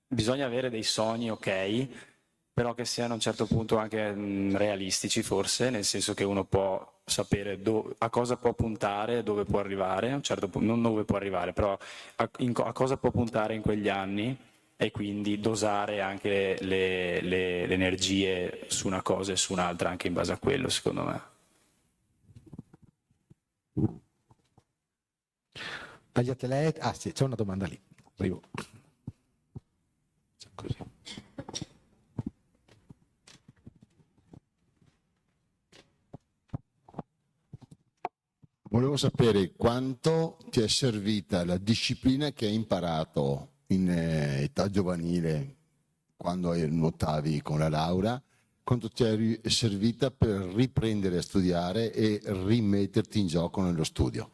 bisogna avere dei sogni, ok, però che siano a un certo punto anche realistici forse, nel senso che uno può sapere a cosa può puntare, dove può arrivare, a un certo punto, non dove può arrivare, però a cosa può puntare in quegli anni e quindi dosare anche le energie su una cosa e su un'altra anche in base a quello, secondo me. Agli atleti, sì, c'è una domanda lì. Arrivo. Così. Volevo sapere quanto ti è servita la disciplina che hai imparato in età giovanile, quando nuotavi con la Laura, quanto ti è servita per riprendere a studiare e rimetterti in gioco nello studio.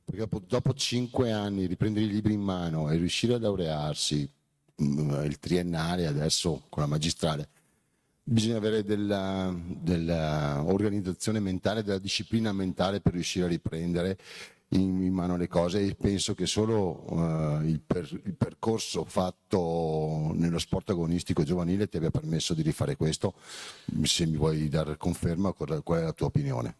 Perché dopo 5 anni riprendere i libri in mano e riuscire a laurearsi, il triennale adesso con la magistrale, bisogna avere della organizzazione mentale, della disciplina mentale per riuscire a riprendere in mano le cose, e penso che solo il percorso fatto nello sport agonistico giovanile ti abbia permesso di rifare questo. Se mi vuoi dare conferma, qual è la tua opinione?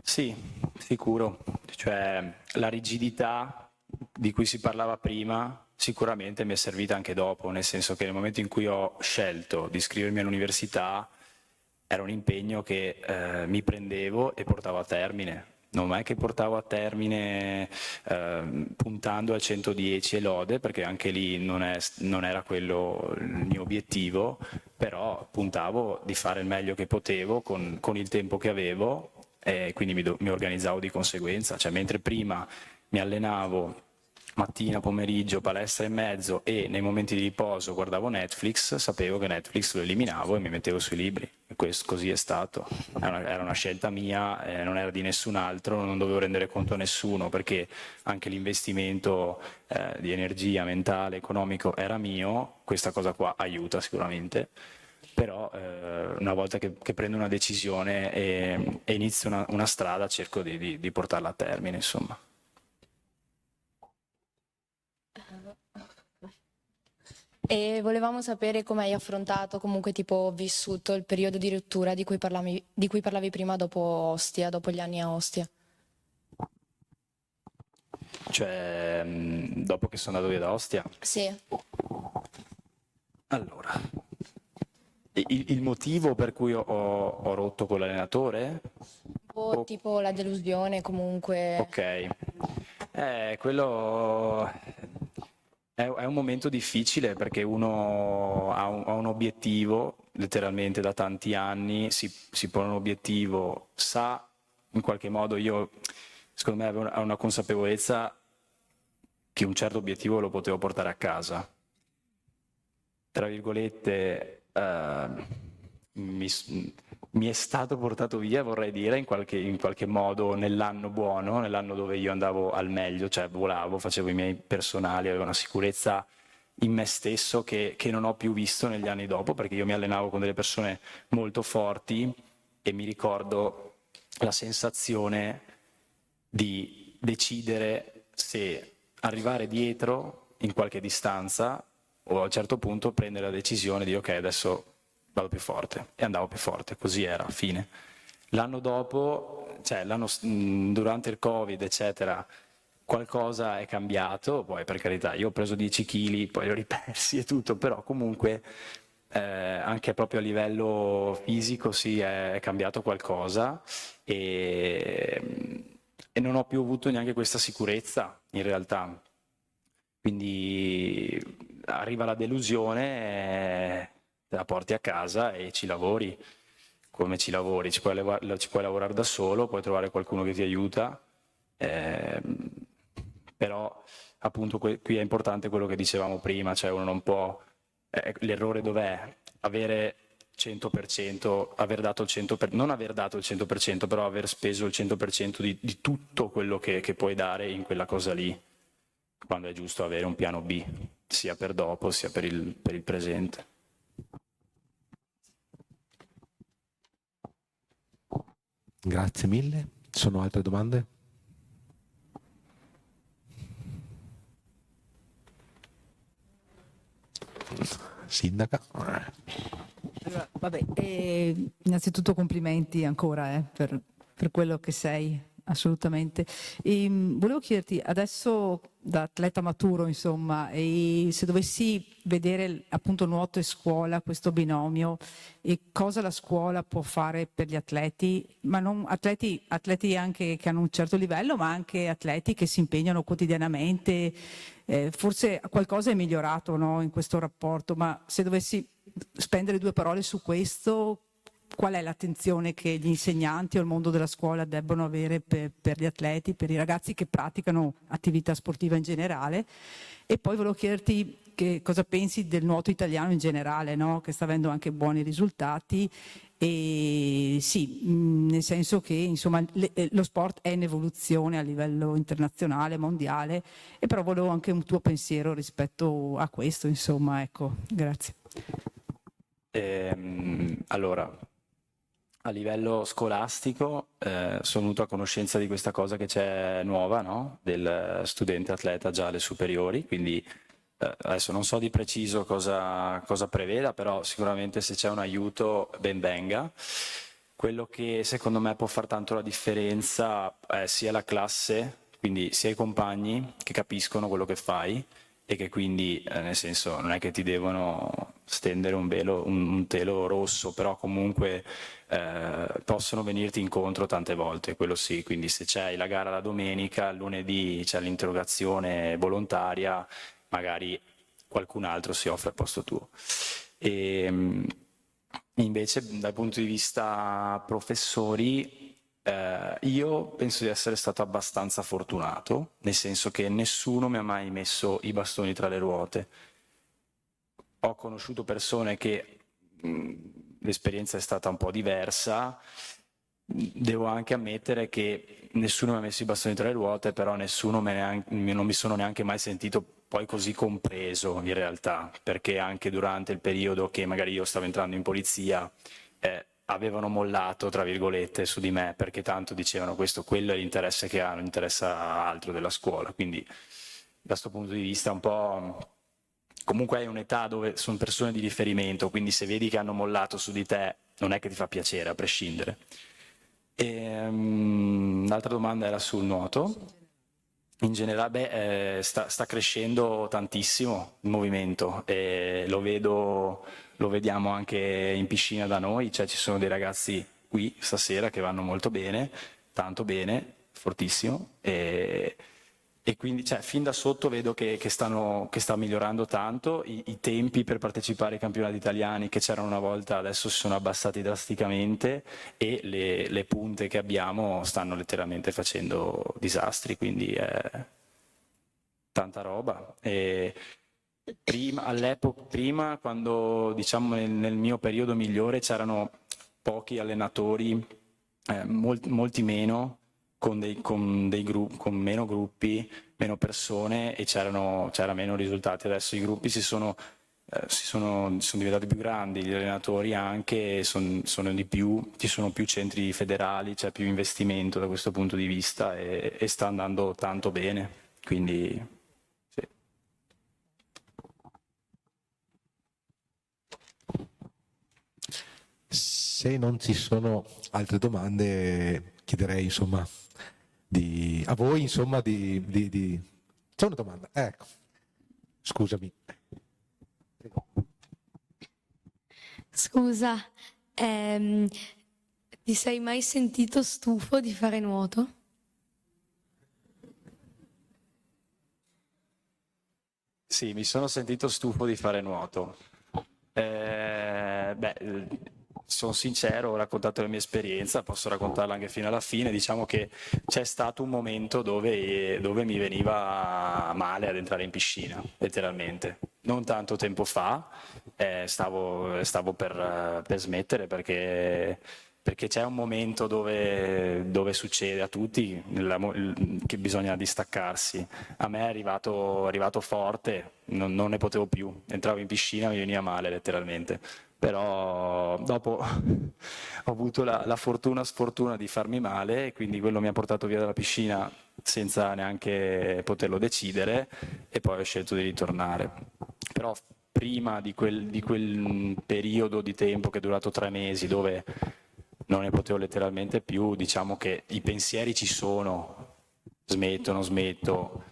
Sì, sicuro, cioè la rigidità di cui si parlava prima sicuramente mi è servita anche dopo, nel senso che nel momento in cui ho scelto di iscrivermi all'università era un impegno che mi prendevo e portavo a termine. Non è che portavo a termine puntando al 110 e lode, perché anche lì non era quello il mio obiettivo, però puntavo di fare il meglio che potevo con il tempo che avevo, e quindi mi organizzavo di conseguenza. Cioè, mentre prima mi allenavo mattina, pomeriggio, palestra e mezzo, e nei momenti di riposo guardavo Netflix, sapevo che Netflix lo eliminavo e mi mettevo sui libri. E così è stato. Era una scelta mia, non era di nessun altro, non dovevo rendere conto a nessuno, perché anche l'investimento di energia mentale, economico era mio. Questa cosa qua aiuta sicuramente, però una volta che prendo una decisione e inizio una strada, cerco di portarla a termine, insomma. E volevamo sapere come hai affrontato, comunque tipo vissuto il periodo di rottura di cui parlavi prima dopo Ostia, dopo gli anni a Ostia. Cioè, dopo che sono andato via da Ostia? Sì. Allora, il motivo per cui ho rotto con l'allenatore? O tipo la delusione comunque. Ok, quello è un momento difficile, perché uno ha un obiettivo, letteralmente da tanti anni, si pone un obiettivo, sa in qualche modo, secondo me avevo una consapevolezza che un certo obiettivo lo potevo portare a casa. Tra virgolette, mi è stato portato via, vorrei dire, in qualche modo nell'anno buono, nell'anno dove io andavo al meglio, cioè volavo, facevo i miei personali, avevo una sicurezza in me stesso che non ho più visto negli anni dopo, perché io mi allenavo con delle persone molto forti e mi ricordo la sensazione di decidere se arrivare dietro in qualche distanza o a un certo punto prendere la decisione di ok, adesso vado più forte, e andavo più forte, così era, fine. L'anno dopo, cioè durante il Covid, eccetera, qualcosa è cambiato, poi per carità, io ho preso 10 kg, poi li ho ripersi e tutto, però comunque anche proprio a livello fisico sì, è cambiato qualcosa, e non ho più avuto neanche questa sicurezza, in realtà. Quindi arriva la delusione, te la porti a casa e ci lavori. Come ci lavori? Ci puoi lavorare da solo, puoi trovare qualcuno che ti aiuta, Però appunto qui è importante quello che dicevamo prima, cioè uno non può, l'errore dov'è? Avere 100%, aver dato il 100%, non aver dato il 100%, però aver speso il 100% di tutto quello che puoi dare in quella cosa lì, quando è giusto avere un piano B, sia per dopo sia per il presente. Grazie mille. Ci sono altre domande? Sindaca? Allora, vabbè, innanzitutto complimenti ancora per quello che sei, assolutamente. Volevo chiederti adesso, da atleta maturo, insomma, se dovessi vedere appunto nuoto e scuola, questo binomio, e cosa la scuola può fare per gli atleti, ma non atleti anche che hanno un certo livello, ma anche atleti che si impegnano quotidianamente. Forse qualcosa è migliorato, no, in questo rapporto, ma se dovessi spendere 2 parole su questo, qual è l'attenzione che gli insegnanti o il mondo della scuola debbono avere per gli atleti, per i ragazzi che praticano attività sportiva in generale? E poi volevo chiederti cosa pensi del nuoto italiano in generale, no? Che sta avendo anche buoni risultati. E sì, nel senso che insomma lo sport è in evoluzione a livello internazionale, mondiale, e però volevo anche un tuo pensiero rispetto a questo, insomma, ecco, grazie. Allora, a livello scolastico sono venuto a conoscenza di questa cosa che c'è nuova, no? Del studente atleta già alle superiori, quindi adesso non so di preciso cosa preveda, però sicuramente se c'è un aiuto ben venga. Quello che secondo me può far tanto la differenza è sia la classe, quindi sia i compagni che capiscono quello che fai e che quindi, nel senso, non è che ti devono stendere un telo rosso, però comunque possono venirti incontro tante volte, quello sì, quindi se c'è la gara la domenica, il lunedì c'è l'interrogazione volontaria, magari qualcun altro si offre al posto tuo. E invece dal punto di vista professori, io penso di essere stato abbastanza fortunato, nel senso che nessuno mi ha mai messo i bastoni tra le ruote. Ho conosciuto persone che l'esperienza è stata un po' diversa. Devo anche ammettere che nessuno mi ha messo i bastoni tra le ruote, però nessuno non mi sono neanche mai sentito poi così compreso in realtà, perché anche durante il periodo che magari io stavo entrando in polizia avevano mollato, tra virgolette, su di me, perché tanto dicevano quello è l'interesse che ha, non interessa altro della scuola. Quindi da questo punto di vista un po'... Comunque hai un'età dove sono persone di riferimento, quindi se vedi che hanno mollato su di te non è che ti fa piacere, a prescindere. L'altra domanda era sul nuoto. In generale sta crescendo tantissimo il movimento e lo vediamo anche in piscina da noi, cioè ci sono dei ragazzi qui stasera che vanno molto bene, tanto bene, fortissimo, e quindi cioè, fin da sotto vedo che sta migliorando tanto. I tempi per partecipare ai campionati italiani che c'erano una volta adesso si sono abbassati drasticamente e le punte che abbiamo stanno letteralmente facendo disastri, quindi è tanta roba. E prima, quando diciamo nel mio periodo migliore c'erano pochi allenatori, molti meno, con meno gruppi, meno persone e c'era meno risultati. Adesso i gruppi sono diventati più grandi, gli allenatori anche sono di più, ci sono più centri federali, c'è più investimento da questo punto di vista e sta andando tanto bene. Quindi sì. Se non ci sono altre domande, chiederei insomma a voi insomma C'è una domanda, ecco, scusami. Scusa, ti sei mai sentito stufo di fare nuoto? Sì, mi sono sentito stufo di fare nuoto. sono sincero, ho raccontato la mia esperienza, posso raccontarla anche fino alla fine. Diciamo che c'è stato un momento dove mi veniva male ad entrare in piscina, letteralmente. Non tanto tempo fa, stavo per smettere perché c'è un momento dove succede a tutti che bisogna distaccarsi. A me è arrivato forte, non ne potevo più, entravo in piscina, mi veniva male letteralmente. Però dopo ho avuto la fortuna sfortuna di farmi male e quindi quello mi ha portato via dalla piscina senza neanche poterlo decidere e poi ho scelto di ritornare. Però prima di quel periodo di tempo che è durato 3 mesi dove non ne potevo letteralmente più, diciamo che i pensieri ci sono, smetto, non smetto,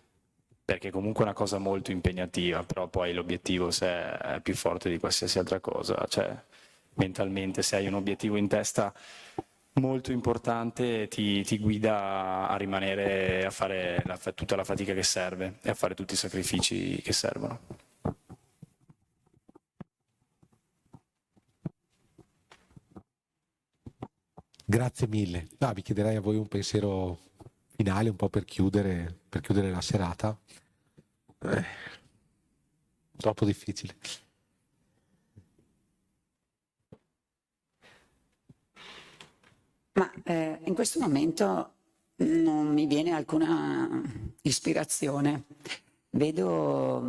perché comunque è una cosa molto impegnativa, però poi l'obiettivo se è più forte di qualsiasi altra cosa, cioè mentalmente se hai un obiettivo in testa molto importante ti guida a rimanere a fare tutta la fatica che serve e a fare tutti i sacrifici che servono. Grazie mille. No, vi chiederei a voi un pensiero finale, un po' per chiudere la serata. Troppo difficile. Ma in questo momento non mi viene alcuna ispirazione. Vedo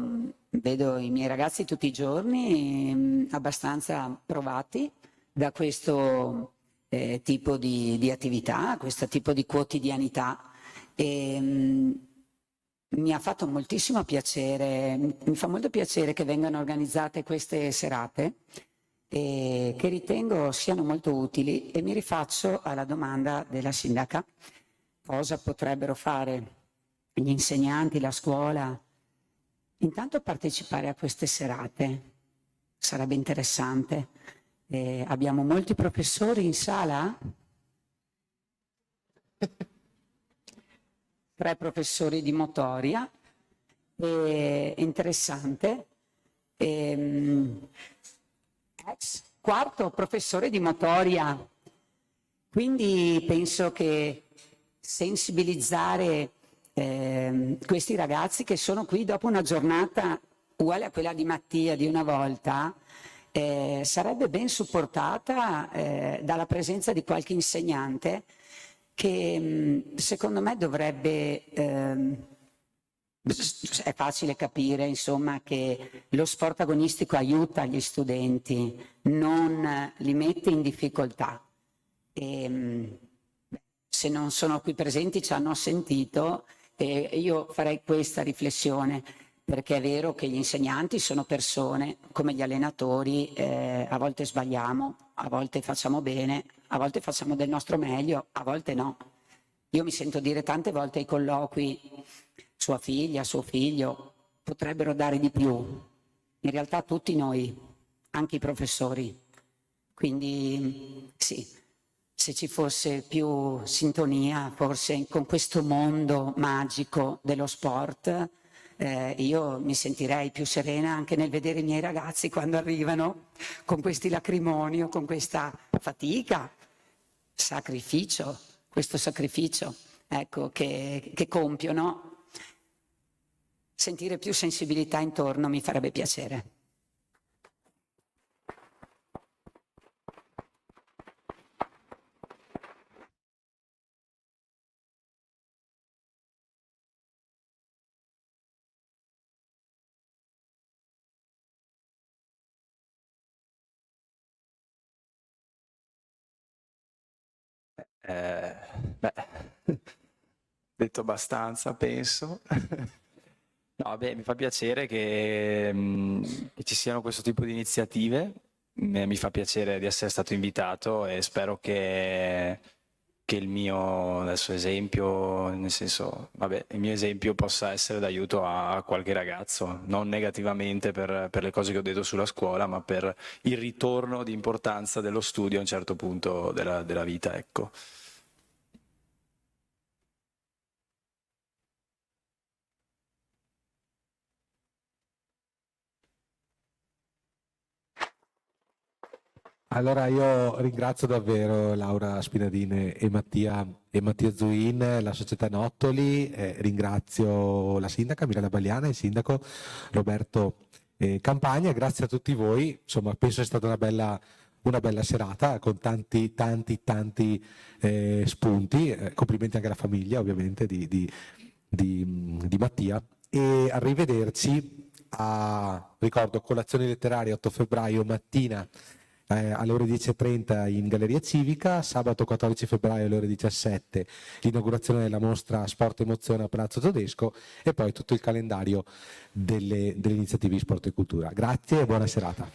i miei ragazzi tutti i giorni abbastanza provati da questo tipo di attività, questo tipo di quotidianità. E, mi ha fatto moltissimo piacere, mi fa molto piacere che vengano organizzate queste serate che ritengo siano molto utili e mi rifaccio alla domanda della sindaca. Cosa potrebbero fare gli insegnanti, la scuola? Intanto partecipare a queste serate sarebbe interessante. Abbiamo molti professori in sala? 3 professori di motoria, interessante. Ex 4 professore di motoria, quindi penso che sensibilizzare questi ragazzi che sono qui dopo una giornata uguale a quella di Mattia di una volta sarebbe ben supportata dalla presenza di qualche insegnante che secondo me dovrebbe, è facile capire insomma che lo sport agonistico aiuta gli studenti, non li mette in difficoltà. E, se non sono qui presenti ci hanno sentito e io farei questa riflessione, perché è vero che gli insegnanti sono persone come gli allenatori, a volte sbagliamo, a volte facciamo bene, a volte facciamo del nostro meglio, a volte no. Io mi sento dire tante volte ai colloqui, sua figlia, suo figlio, potrebbero dare di più. In realtà tutti noi, anche i professori. Quindi sì, se ci fosse più sintonia forse con questo mondo magico dello sport, io mi sentirei più serena anche nel vedere i miei ragazzi quando arrivano con questi lacrimoni o con questa fatica, sacrificio, questo sacrificio ecco, che compiono. Sentire più sensibilità intorno mi farebbe piacere. Beh, detto abbastanza, penso. No, beh, mi fa piacere che ci siano questo tipo di iniziative, mi fa piacere di essere stato invitato e spero che il mio adesso esempio, nel senso, vabbè, il mio esempio possa essere d'aiuto a qualche ragazzo, non negativamente per le cose che ho detto sulla scuola, ma per il ritorno di importanza dello studio a un certo punto della vita, ecco. Allora io ringrazio davvero Laura Spinadin e Mattia Zuin, la società Nottoli, ringrazio la sindaca Mirella Bagliana e il sindaco Roberto Campagna, grazie a tutti voi, insomma penso sia stata una bella serata con tanti spunti, complimenti anche alla famiglia ovviamente di Mattia, e arrivederci ricordo colazioni letterarie 8 febbraio mattina alle ore 10:30 in Galleria Civica, sabato 14 febbraio alle ore 17 l'inaugurazione della mostra Sport Emozione a Palazzo Tedesco e poi tutto il calendario delle iniziative di sport e cultura. Grazie e buona serata.